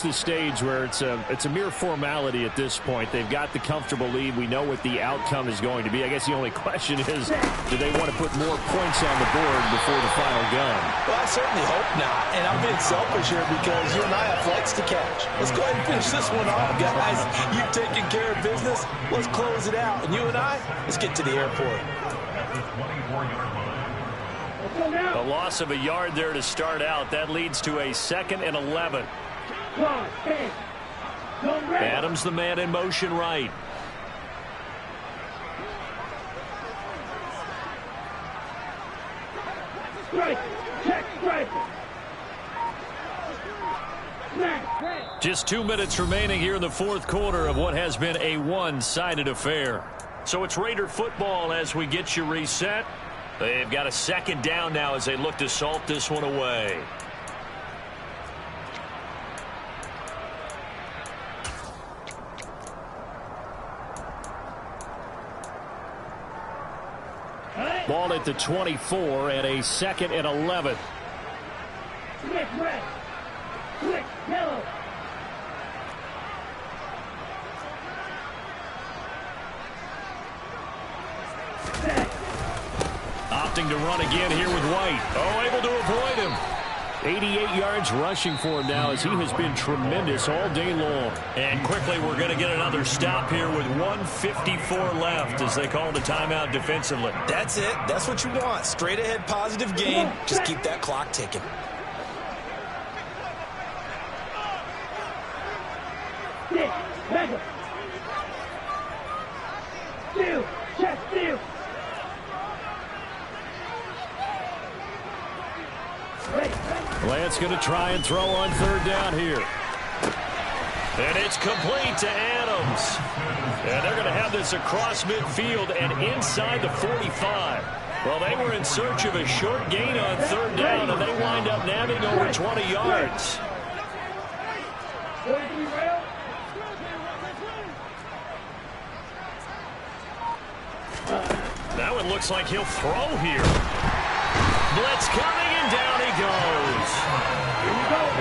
the stage where it's a mere formality at this point. They've got the comfortable lead. We know what the outcome is going to be. I guess the only question is, do they want to put more points on the board before the final gun? Well, I certainly hope not. And I'm being selfish here because you and I have flights to catch. Let's go ahead and finish this one off, guys. You've taken care of business. Let's close it out. And you and I, let's get to the airport. A loss of a yard there to start out. That leads to a 2nd and 11. Adams the man in motion right. Just 2 minutes remaining here in the 4th quarter of what has been a one-sided affair. So it's Raider football as we get you reset. They've got a 2nd down now as they look to salt this one away. Ball at the 24 and a 2nd and 11. Quick red. Quick yellow. Opting to run again here with White. Oh, able to avoid him. 88 yards rushing for him now as he has been tremendous all day long. And quickly we're going to get another stop here with 1:54 left as they call the timeout defensively. That's it. That's what you want. Straight ahead positive gain. Just keep that clock ticking. Lance going to try and throw on third down here. And it's complete to Adams. And they're going to have this across midfield and inside the 45. Well, they were in search of a short gain on third down, and they wind up nabbing over 20 yards. That one looks like he'll throw here. Blitz coming, and down he goes.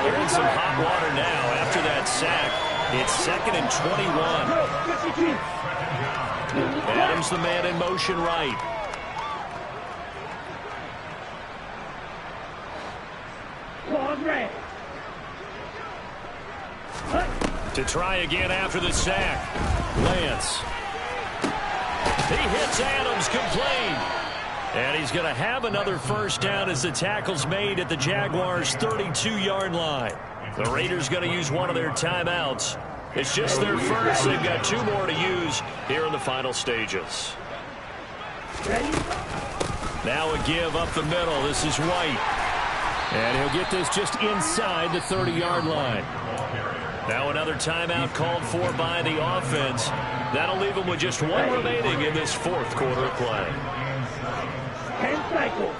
They're in some hot water now after that sack. It's 2nd and 21. Adams the man in motion right. To try again after the sack. Lance. He hits Adams complete. And he's going to have another first down as the tackle's made at the Jaguars' 32-yard line. The Raiders going to use one of their timeouts. It's just their first. They've got 2 more to use here in the final stages. Now a give up the middle. This is White. And he'll get this just inside the 30-yard line. Now another timeout called for by the offense. That'll leave them with just 1 remaining in this 4th quarter of play. 10 cycles.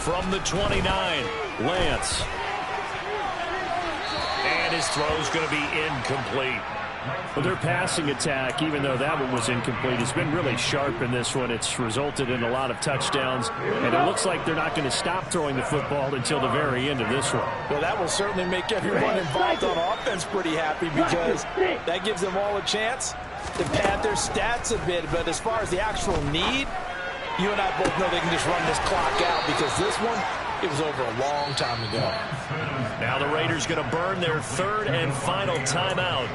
From the 29, Lance. And his throw's going to be incomplete. Well, their passing attack, even though that one was incomplete, has been really sharp in this one. It's resulted in a lot of touchdowns, and it looks like they're not going to stop throwing the football until the very end of this one. Well, that will certainly make everyone involved on offense pretty happy because that gives them all a chance to pad their stats a bit. But as far as the actual need, you and I both know they can just run this clock out because this one, it was over a long time ago. Now the Raiders going to burn their 3rd and final timeout.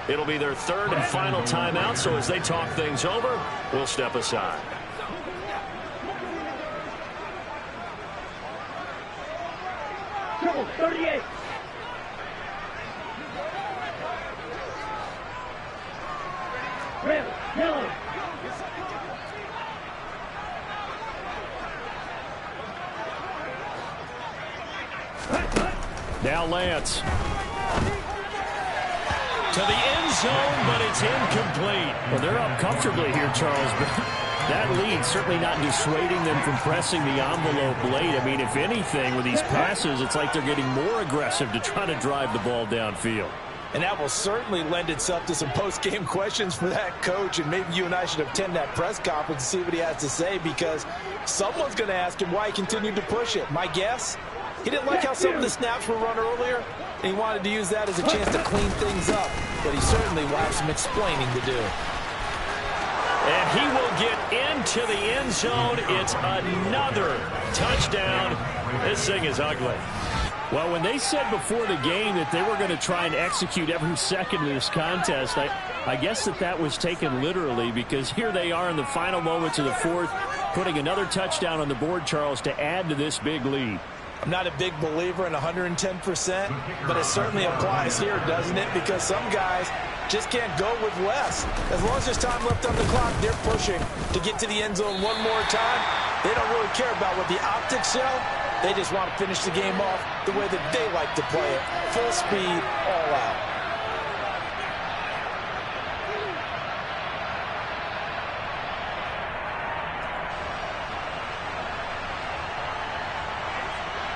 It'll be their 3rd and final timeout, so as they talk things over, we'll step aside. Trouble, 38. Red, yellow. Now Lance. To the end zone, but it's incomplete. Well, they're up comfortably here, Charles, but that lead certainly not dissuading them from pressing the envelope late. I mean, if anything, with these passes, it's like they're getting more aggressive to try to drive the ball downfield. And that will certainly lend itself to some post-game questions for that coach, and maybe you and I should attend that press conference and see what he has to say, because someone's going to ask him why he continued to push it. My guess, he didn't like how some of the snaps were run earlier, and he wanted to use that as a chance to clean things up, but he certainly will have some explaining to do. And he will get into the end zone. It's another touchdown. This thing is ugly. Well, when they said before the game that they were going to try and execute every second of this contest, I guess that was taken literally, because here they are in the final moments of the 4th, putting another touchdown on the board, Charles, to add to this big lead. I'm not a big believer in 110%, but it certainly applies here, doesn't it? Because some guys just can't go with less. As long as there's time left on the clock, they're pushing to get to the end zone one more time. They don't really care about what the optics show. They just want to finish the game off the way that they like to play it. Full speed, all out.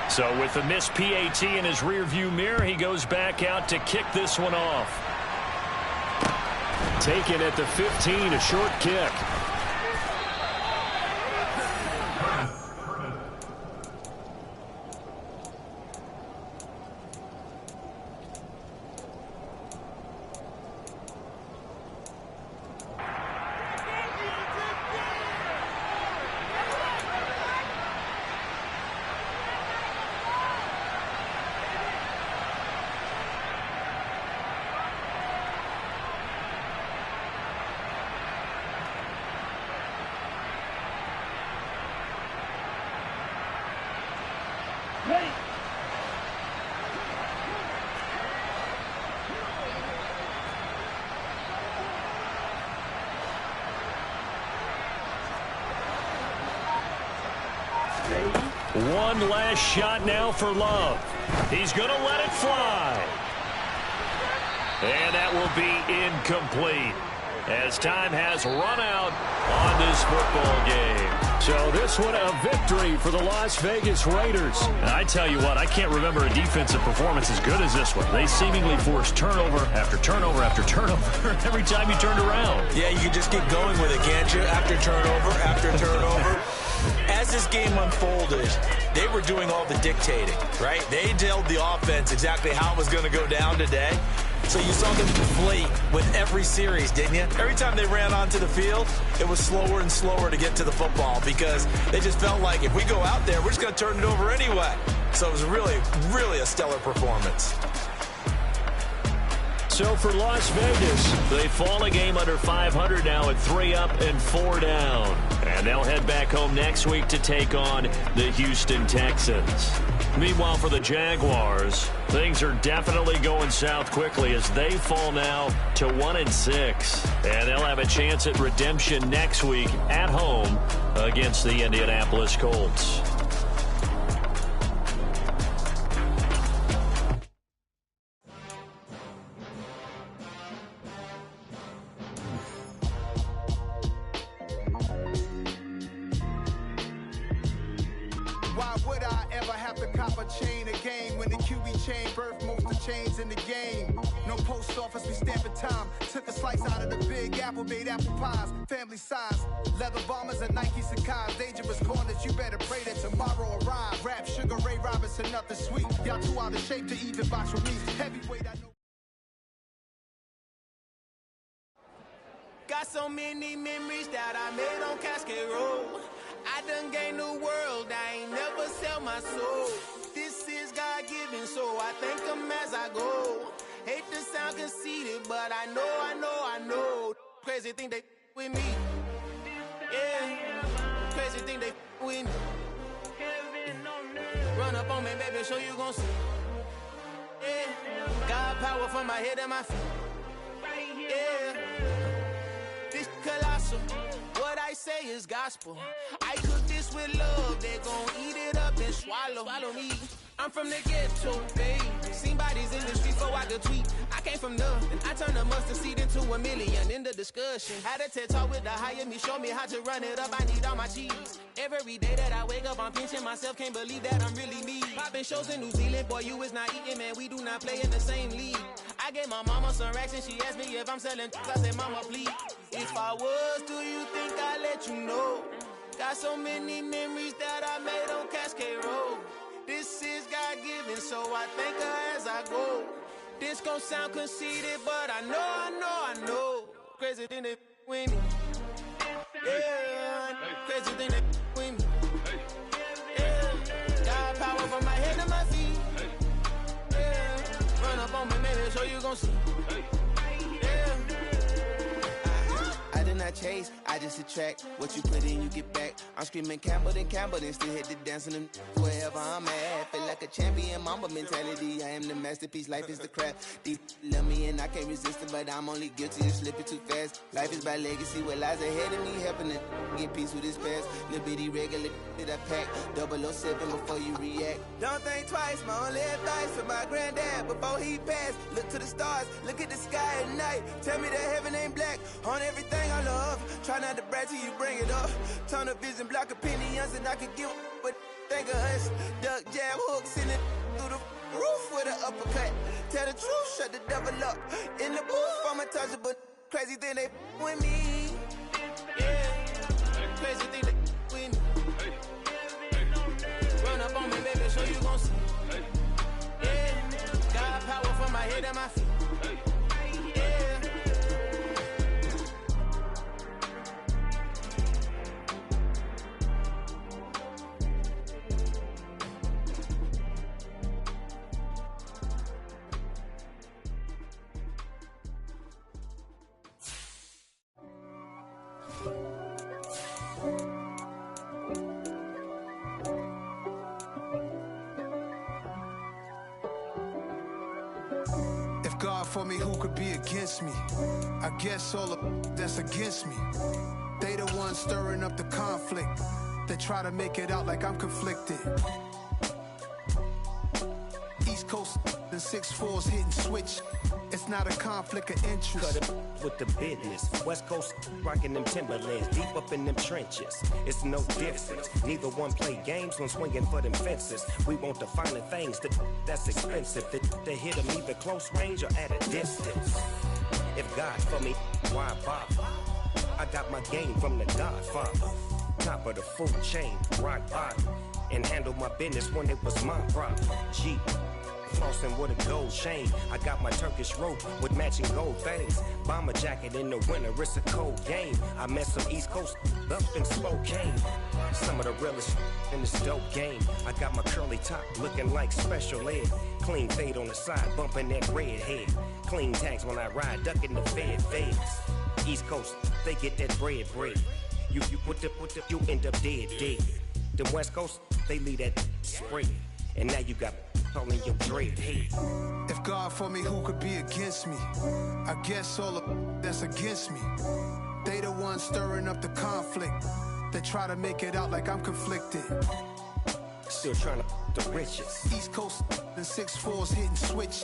So with the missed PAT in his rearview mirror, he goes back out to kick this one off. Taken at the 15, a short kick. One last shot now for Love. He's going to let it fly. And that will be incomplete as time has run out on this football game. So this one a victory for the Las Vegas Raiders. And I tell you what, I can't remember a defensive performance as good as this one. They seemingly forced turnover after turnover after turnover every time you turned around. Yeah, you can just keep going with it, can't you? After turnover. As this game unfolded, they were doing all the dictating, right? They told the offense exactly how it was going to go down today. So you saw them deflate with every series, didn't you? Every time they ran onto the field, it was slower and slower to get to the football because they just felt like if we go out there, we're just going to turn it over anyway. So it was really, really a stellar performance. So for Las Vegas, they fall a game under 500 now at 3 up and 4 down. And they'll head back home next week to take on the Houston Texans. Meanwhile, for the Jaguars, things are definitely going south quickly as they fall now to 1-6. And they'll have a chance at redemption next week at home against the Indianapolis Colts. Why would I ever have to cop a chain again when the QB chain birthed most of chains in the game? No post office, we stamping time. Took a slice out of the Big Apple, made apple pies, family size. Leather bombers and Nike Sacai's, dangerous corners, you better pray that tomorrow arrive. Rap, Sugar Ray Robinson, nothing sweet. Y'all too out of shape to even box with me. Heavyweight, I know. Got so many memories that I made on Cascade Road. I done gained the world, I ain't never sell my soul. This is God-given, so I thank him as I go. Hate to sound conceited, but I know. Crazy thing they with me. Yeah, crazy thing they with me. Run up on me, baby, show you gon' see. Yeah, God power from my head and my feet. Yeah, this colossal. What I say is gospel. I cook this with love. They gon' eat it up and swallow me. I'm from the ghetto, babe. Seen bodies in the street before I could tweet. I came from nothing. I turned a mustard seed into $1 million in the discussion. Had a TED talk with the higher me, show me how to run it up. I need all my cheese. Every day that I wake up, I'm pinching myself. Can't believe that I'm really me. Popping shows in New Zealand, boy, you is not eating, man. We do not play in the same league. I gave my mama some racks and she asked me if I'm selling. I said, mama, please. If I was, do you think I'd let you know? Got so many memories that I made on Cascade Road. This is God-given, so I thank her as I go. This gon' sound conceited, but I know. Crazy thing they with me. Yeah, crazy thing they with me. Yeah, got power from my head to my feet. Yeah, run up on me, maybe so you gon' see. I did not chase, I just attract. What you put in, you get back. I'm screaming Campbell, then still hit the dance and them wherever I'm at. Feel like a champion, mamba mentality. I am the masterpiece, life is the crap. These love me and I can't resist it, but I'm only guilty of slipping too fast. Life is by legacy, what lies ahead of me, helping to get peace with this past. Little bitty regular that I pack, 007 before you react. Don't think twice, my only advice for my granddad before he passed. Look to the stars, look at the sky at night. Tell me that heaven ain't black on everything I love. Try not to brag till you bring it up. Tunnel vision, block opinions, and I could give but think of us. Duck jab hooks in it through the roof with an uppercut. Tell the truth, shut the devil up. In the booth, I'm untouchable. Crazy thing they with me. Yeah, crazy thing they with me. Run up on me, baby, so you gon' see. Yeah, got power from my head and my feet. God for me, who could be against me? I guess all of that's against me. They the ones stirring up the conflict. They try to make it out like I'm conflicted. East Coast and 6'4's hitting switch. It's not a conflict of interest. Cut it with the business. West Coast rocking them Timberlands, deep up in them trenches. It's no difference. Neither one play games when swinging for them fences. We want the finer things that's expensive. They hit them either close range or at a distance. If God's for me, why bother? I got my game from the Godfather. Top of the food chain, rock bottom. And handle my business when it was my problem. G. Flossing with a gold chain. I got my Turkish rope with matching gold things. Bomber jacket in the winter, it's a cold game. I met some East Coast up in Spokane. Some of the realest in this dope game. I got my curly top looking like special ed. Clean fade on the side, bumping that red head. Clean tags when I ride, ducking the feds. East Coast, they get that bread. You end up dead. The West Coast, they leave that spread. And now you got all in your dread head. If God for me, who could be against me? I guess all of that's against me. They the ones stirring up the conflict. They try to make it out like I'm conflicted. Still trying to the riches. East Coast and 6'4's hitting switch.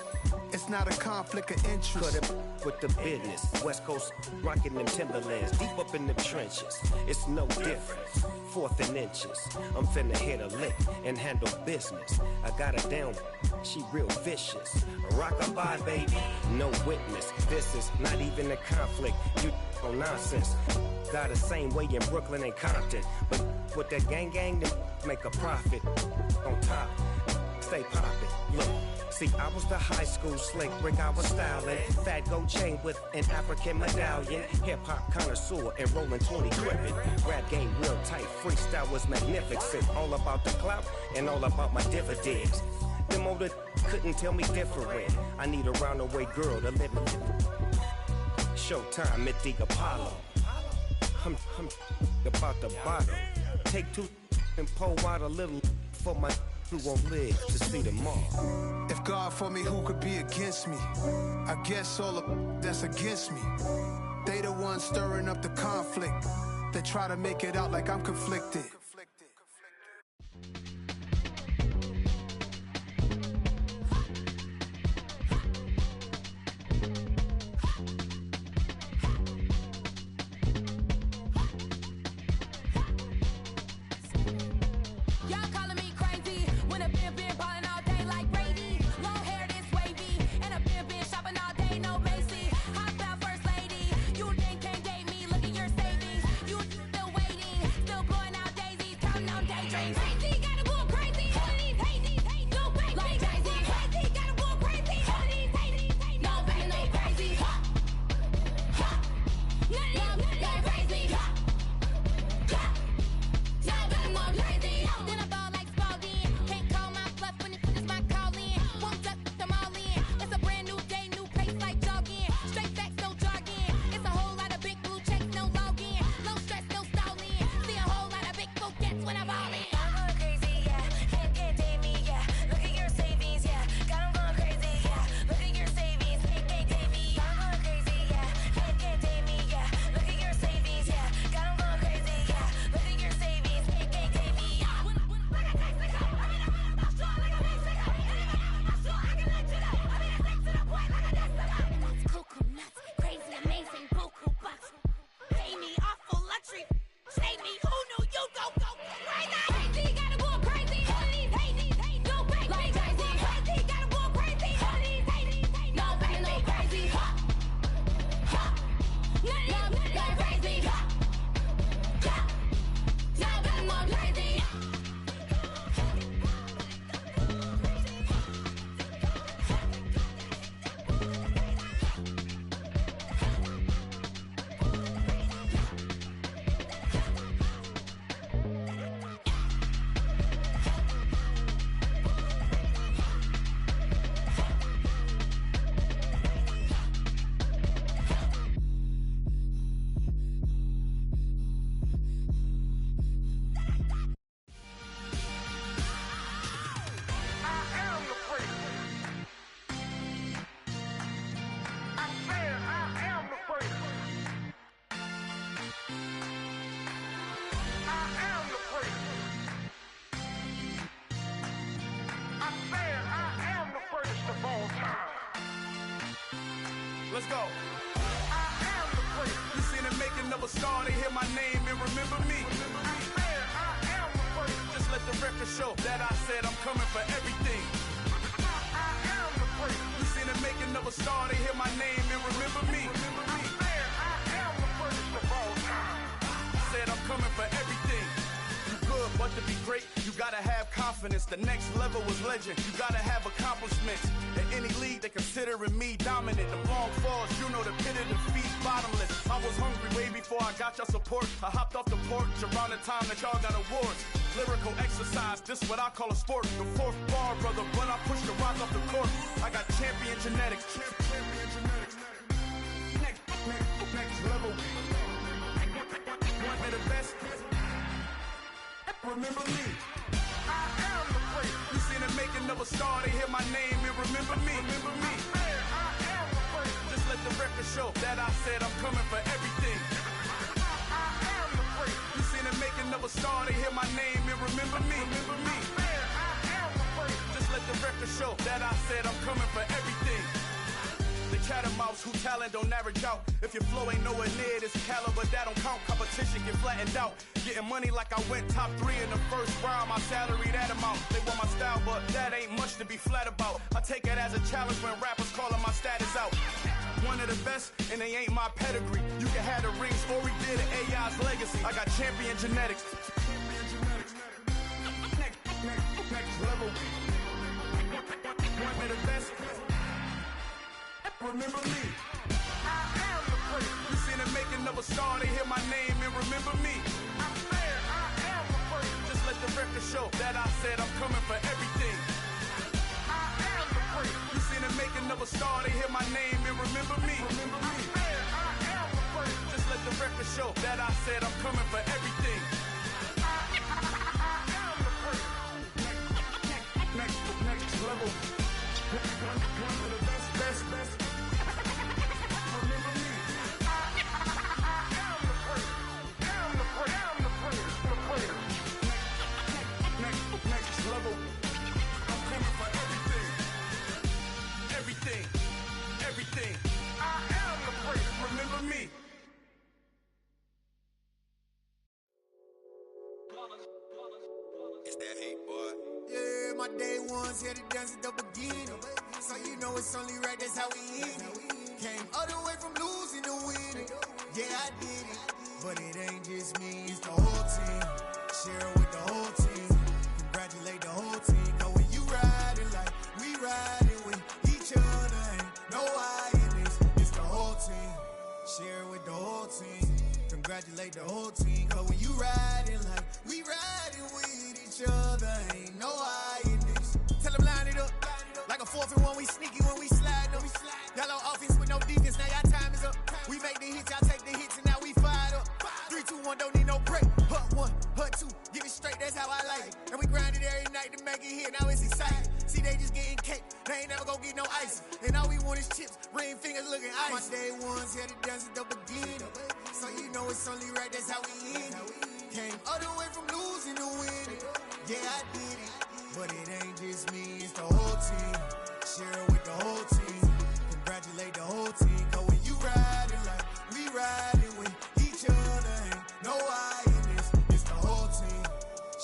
It's not a conflict of interest. Cut it with the business. West Coast rocking them Timberlands, deep up in the trenches. It's no difference. 4th and inches. I'm finna hit a lick and handle business. I got her down, she real vicious. Rock-a-bye, baby, no witness. This is not even a conflict. You on nonsense. Got the same way in Brooklyn and Compton. But with that gang, then make a profit. On top, stay poppin'. Look. See, I was the high school slick Rick, I was styling. Fat gold chain with an African medallion. Hip-hop connoisseur and rolling 20 crippin'. Rap game real tight, freestyle was magnificent. All about the clout and all about my dividends. Them older couldn't tell me different. I need a roundaway girl to live in. Showtime at the Apollo. I'm about the bottom. Take 2 and pour out a little for my who won't live to see them all. If God for me, who could be against me? I guess all of that's against me. They the ones stirring up the conflict. They try to make it out like I'm conflicted. Let's go. You seen the making of a star, they hear my name and remember me. Just let the record show that I said I'm coming for everything. You seen the making of a star, they hear my name and remember me. Said I'm coming for everything. You good, but to be great, you gotta have confidence. The next level was legend. You gotta have accomplishments. In any league, they considering me dominant. The long falls, you know the pit of defeat, bottomless. I was hungry way before I got your support. I hopped off the porch around the time that y'all got awards. Lyrical exercise, this what I call a sport. The fourth bar, brother, when I push the rock off the court. I got champion genetics. Next level. One of the best. Remember me. I am the great. You seen the making of a star, they hear my name and remember me. Remember me. I am the great. Just let the record show that I said I'm coming for everything. I am the great. You seen the making of a star, they hear my name and remember me. Remember me. I am the great. Just let the record show that I said I'm coming for everything. The catamounts who talent don't average out. If your flow ain't nowhere near this caliber, that don't count. Competition get flattened out. Getting money like I went top 3 in the first round. My salary that amount. They want my style, but that ain't much to be flat about. I take it as a challenge when rappers calling my status out. One of the best, and they ain't my pedigree. You can have the rings, or we did an AI's legacy. I got champion genetics. Next level. One of the best. Remember me. I am the great. You seen the making of a star, they hear my name and remember me. I am the great. Just let the record show that I said I'm coming for everything. I am the great. You seen the making of a star, they hear my name and remember me. Remember me. I am the great. Just let the record show that I said I'm coming for everything. I am the great. Next level. One of the best. Next level. I'm coming for everything. Everything. I am the great. Remember me. It's that hate, boy. Yeah, my day ones here to dance at the beginning. So you know it's only right, that's how we end it. Came all the way from losing to winning. Yeah, I did it. But it ain't just me, it's the whole team. Share it with the whole team. Congratulate the whole team. Cause when you riding like we riding with each other, ain't no I in this. It's the whole team. Share it with the whole team. Congratulate the whole team. Cause when you riding like we riding with each other, ain't no I in this. Tell them line it up. Like a 4th and 1, we sneaky when we slide up. Y'all on offense with no defense, now y'all time is up. We make the hits, y'all take the hits, and now we fired up. 3, 2, 1, don't need no break. Hut 1, hut 2, give it straight, that's how I like it. And we grind it every night to make it hit, now it's exciting. See, they just getting cake, they ain't never gonna get no ice. And all we want is chips, ring fingers looking ice. My day ones here to dance at the beginning. So you know it's only right, that's how we end it. Came all the way from losing to winning. Yeah, I did it. But it ain't just me, it's the whole team. Share it with the whole team. Congratulate the whole team. Cause when you riding like we riding with each other, ain't no I in this. It's the whole team.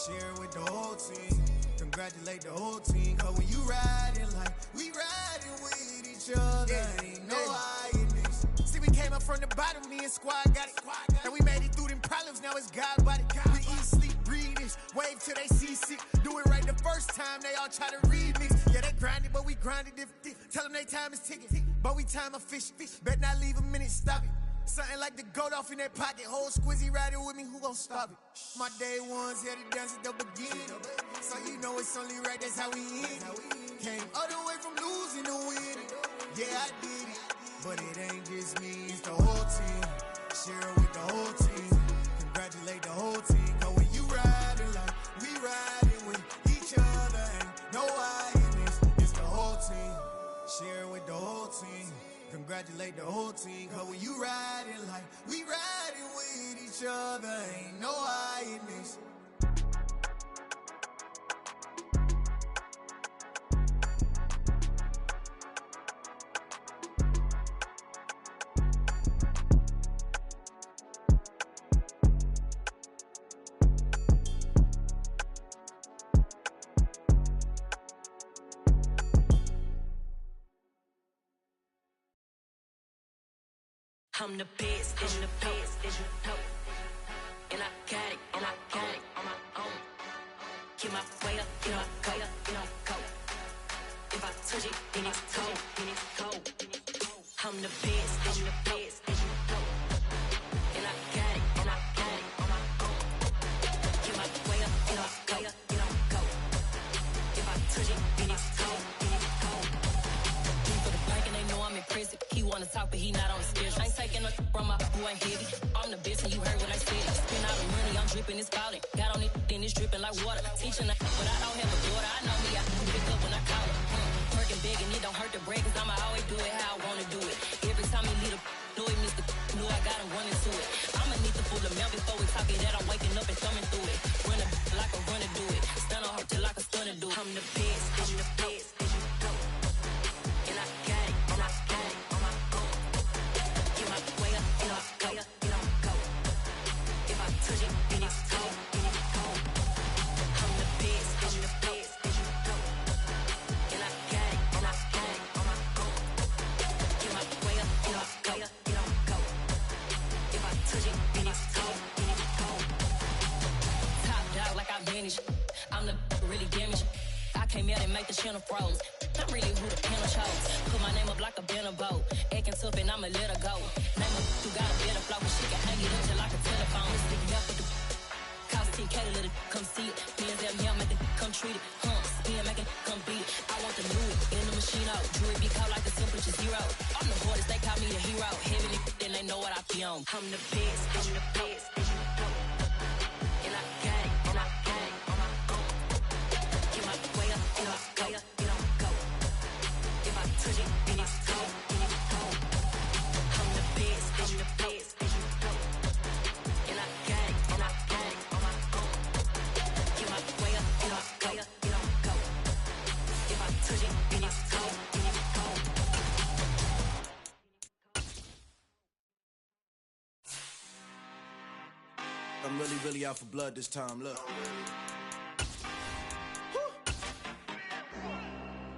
Share it with the whole team. Congratulate the whole team. Cause when you riding like we riding with each other, ain't no I in this. See, we came up from the bottom, me and squad got it. And we made it through them problems, now it's God body. We eat, sleep, breathe this. Wave till they see sick. Do it right the first time, they all try to remix. Yeah, they grinded, but we grinded different. Tell them they time is ticking, but we time a fish. Bet not leave a minute, stop it. Something like the goat off in their pocket. Whole squizzy riding with me, who gon' stop it? My day ones here to dance at the beginning. So you know it's only right, that's how we end it. Came all the way from losing to winning. Yeah, I did it. But it ain't just me, it's the whole team. Share it with the whole team. Congratulate the whole team. Cause when you riding like we riding with each other, ain't no I in this. It's the whole team. Share it with the whole team. Congratulate the whole team. Cause when you riding like we riding with each other, ain't no I in this. I'm the best, and the best, and you know. And I got it, and I got it on my own. Get my way up, get my go, get my go. If I touch it, then it's cold, then it's cold. I'm the best, and the best, and you know. And I got it, and I got it on my own. Get my way up, get my go, get my go. If I touch it, then it's cold, then it's cold. He for the bank and they know I'm in prison. He wanna talk, but he not on the schedule. I ain't taking a from my boy heavy. I'm the best, and you heard what I said. Spend all the money, I'm dripping, it's falling. Got on it, then it's dripping like water. Teaching but I don't have a daughter. I know me, I can pick up when I call it. Working big and it don't hurt the break, cause I'ma always do it how I wanna do it. Every time he lead a know it, Mr. Know I got him running to it. I'ma need to full of milk before we talk it that I'm waking up and thumbing through it. Run a like a runner do it. Stun on her till like a stunner do it. I'm the best, I'm the best, and you know. And I got it, and I got it on my own. Get my way up, and I go, and I go. If I touch it, then it's cold, then it's cold. I'm the best, I'm the best, and you know. And I got it, and I got it on my own. Get my way up, and I go, and I go. If I touch it, then it's cold, then it's cold. Top dog like I manage. I'm the really damaged. I came out and make the channel froze. I'm really who the panel chose. Put my name up like a banner boat. Acting tough and I'ma let her go. Name her who got a better flow, but she can hang it up just like a telephone. Stick me up with the cost 10K to let it come see it. Being them here, make it come treat it. Spin, make it come beat it. I want the new in the machine out. Jewelry be called like the temperature zero. I'm the hardest, they call me the hero. Heaven then they know what I be on. I'm the best, I'm the best, and you know. And I got it, and I got it on my own. Get my way up, and I go, and I go. If I touch it, then it's cold, then it's cold. I'm the best, I'm the best, and you know. And I got it, and I got it on my own. Get my way up, and I go, and I go. If I touch it, then it's cold, then it's cold. I'm really out for blood this time, look.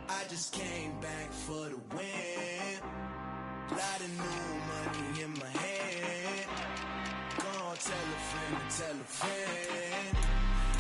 I just came back for the win. Lot of new money in my hand. Gonna tell a friend to tell a friend.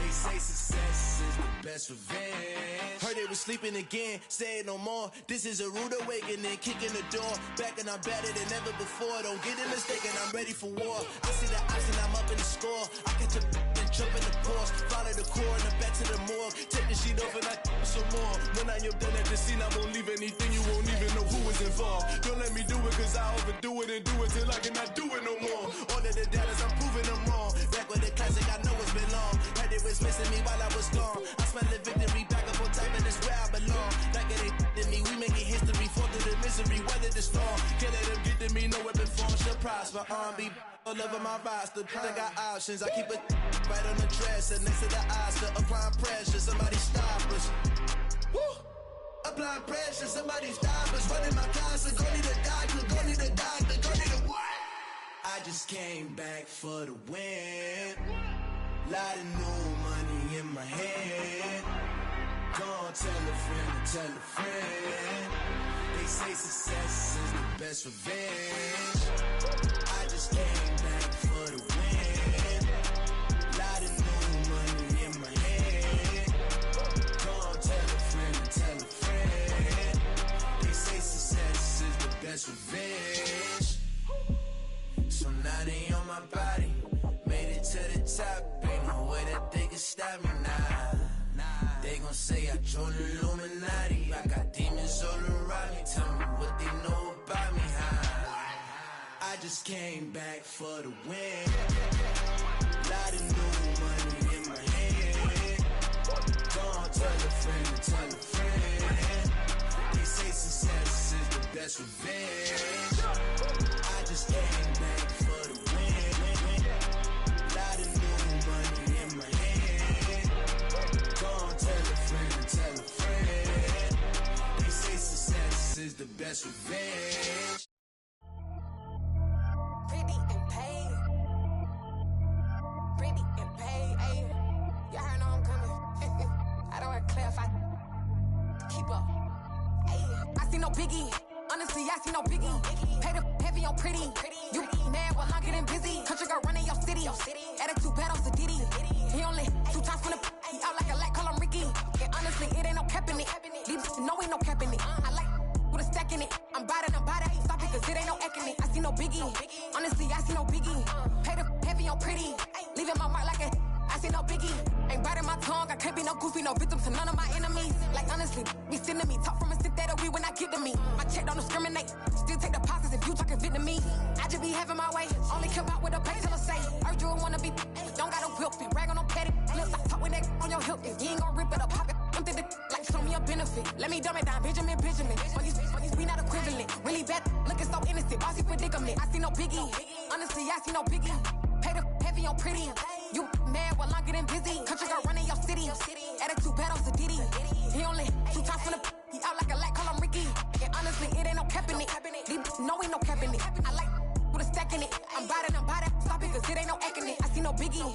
They say success is the best revenge. Heard they was sleeping again, say it no more. This is a rude awakening, kicking the door. Back and I'm better than ever before. Don't get it mistaken, I'm ready for war. I see the option, I'm up in the score. I catch a and jump in the course. Follow the core and the back to the morgue. Take the sheet off and I some more. When I am done at the scene, I won't leave anything. You won't even know who is involved. Don't let me do it, cause I overdo it and do it till I cannot do it no more. All of the doubters, I'm proving them wrong. Back with the classic, I know it's been long. Heard it was missing me while I was gone. I smell the victory back up on top, and it's where I belong. Like it ain't to me, we making history. Fall through the misery, weather the storm. Can't let them get to me, no weapon form shall prosper. R&B all over my roster. I got options, I keep it right on the dresser. Next to the Oscar, applying pressure. Somebody stop us. Woo! Applying pressure, somebody stop us. Running my closet, go need a doctor, go need a doctor, go need a what? I just came back for the win. Lot of new money in my hand. Gonna tell a friend to tell a friend. They say success is the best revenge. I just came back for the win. Lot of new money in my hand. Gonna tell a friend to tell a friend. They say success is the best revenge. So now they on my body. Made it to the top. Ain't no way that they can stop me now. They gon' say I joined the Illuminati. I got demons all around me. Tell me what they know about me, huh? I just came back for the win. Lot of new money in my hand. Gonna tell a friend to tell a friend. They say success is the best revenge. I just came back for the win. Lot of new money in my hand. Gonna tell a friend to tell a friend. They say success is the best revenge. Pretty and paid. Pretty and paid, ayy. Y'all heard know I'm coming. I don't want to clarify. Keep up. Ayy. I see no biggie. Honestly, I see no biggie. Pay the heavy heavy on pretty. You mad while I'm getting busy. Country girl running your city. Attitude bad on Diddy. He only 2 times from the he out like a light, call him Ricky. And honestly, it ain't no cap in it. These know ain't no cap in it. I like with a stack in it. I'm bad. Stop it, cause it ain't no acting it. I see no biggie. Honestly, I see no biggie. Pay the heavy on pretty. Leaving my mark like a I see no biggie. Ain't biting my tongue. I can't be no goofy, no victim to none of my enemies. Like honestly, be sending me talk from a sit that we when I get to me. My check don't discriminate. Still take deposits if you talking Vietnamese. I just be having my way. Only come out with a pay till I say. Urge you wanna be. Don't gotta whip it. Rag on no petty. Lips like talk with that on your hip. If you ain't gon' rip it up, pop it. I'm thinking like show me a benefit. Let me dumb it down, Benjamin. We not equivalent. Really bad, looking so innocent. Bossy predicament. I see no biggie. Honestly, I see no biggie. Pay the heavy on pretty. You mad while I'm getting busy. Country girl running your city. Attitude bad on Diddy. He only 2 times from the he out like a light, call him Ricky. And honestly, it ain't no cap in it. These know ain't no cap in it. I like with a stack in it. I'm bad. Stop it, cause it ain't no acting it. I see no biggie.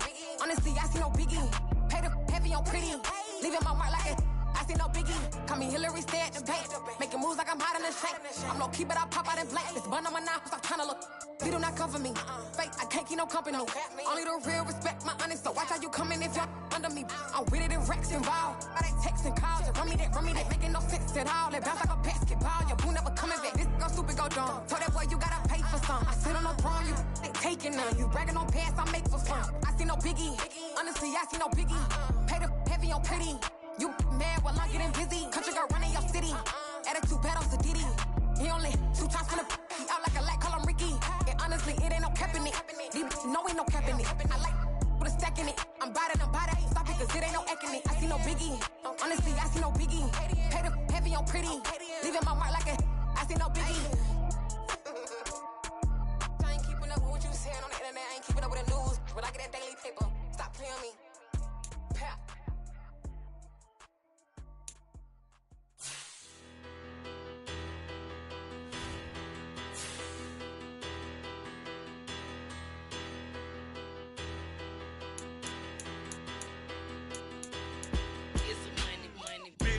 Honestly, I see no biggie. Pay the heavy on pretty. Leaving my mark like a I see no biggie. Call me Hillary, stay at the bank. Making moves like I'm hot in the shank. I'm low key, but I pop out in blank. This bun on my knife, stop trying to look. They do not cover me. Fake, I can't keep no company. Only the real respect my honest. So watch how you coming if you're under me. I'm with it in Rex involved. I they texting calls. You run me that. Making no sense at all. They bounce like a basketball. Your boo never coming back. This go stupid, go dumb. Told that boy you gotta pay for some. I sit on no throne, you they taking none. You bragging on pants, I make for fun. I see no biggie. Honestly, I see no biggie. Pay the heavy on pretty. You mad while I'm getting busy. Country girl running your city. Attitude bad on Diddy. He only 2 times from the he out like a light, call him Ricky. And honestly, it ain't no cap in it. These know ain't no cap in it. I like with a stack in it. I'm bad. Stop it, cause it ain't no acting it. I see no biggie. Honestly, I see no biggie. Pay the heavy on pretty. Leaving my mark like a I see no biggie. I ain't keeping up with what you saying on the internet. I ain't keeping up with the news. When I get that daily paper, stop playing me. Pap.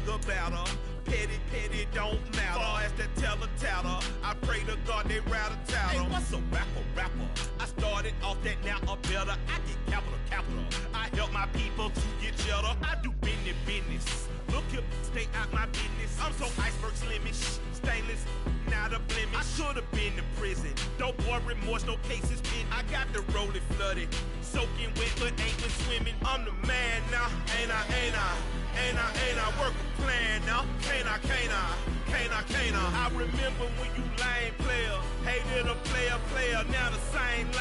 About her, petty, don't matter. Far as that tatter, I pray to God they rattle tattle. Hey, what's a rapper? I started off that, now I'm better. I get capital. I help my people to get cheddar. I do business. Look here, stay out my business. I'm so iceberg slimish, stainless, not a blemish. I should've been in prison. Don't boy remorse, no cases pinned. I got the rolling flooded, soaking wet, but ain't been swimming. I'm the man now, ain't I? Work a plan now, can't I? I remember when you lame player, hated a player, now the same line.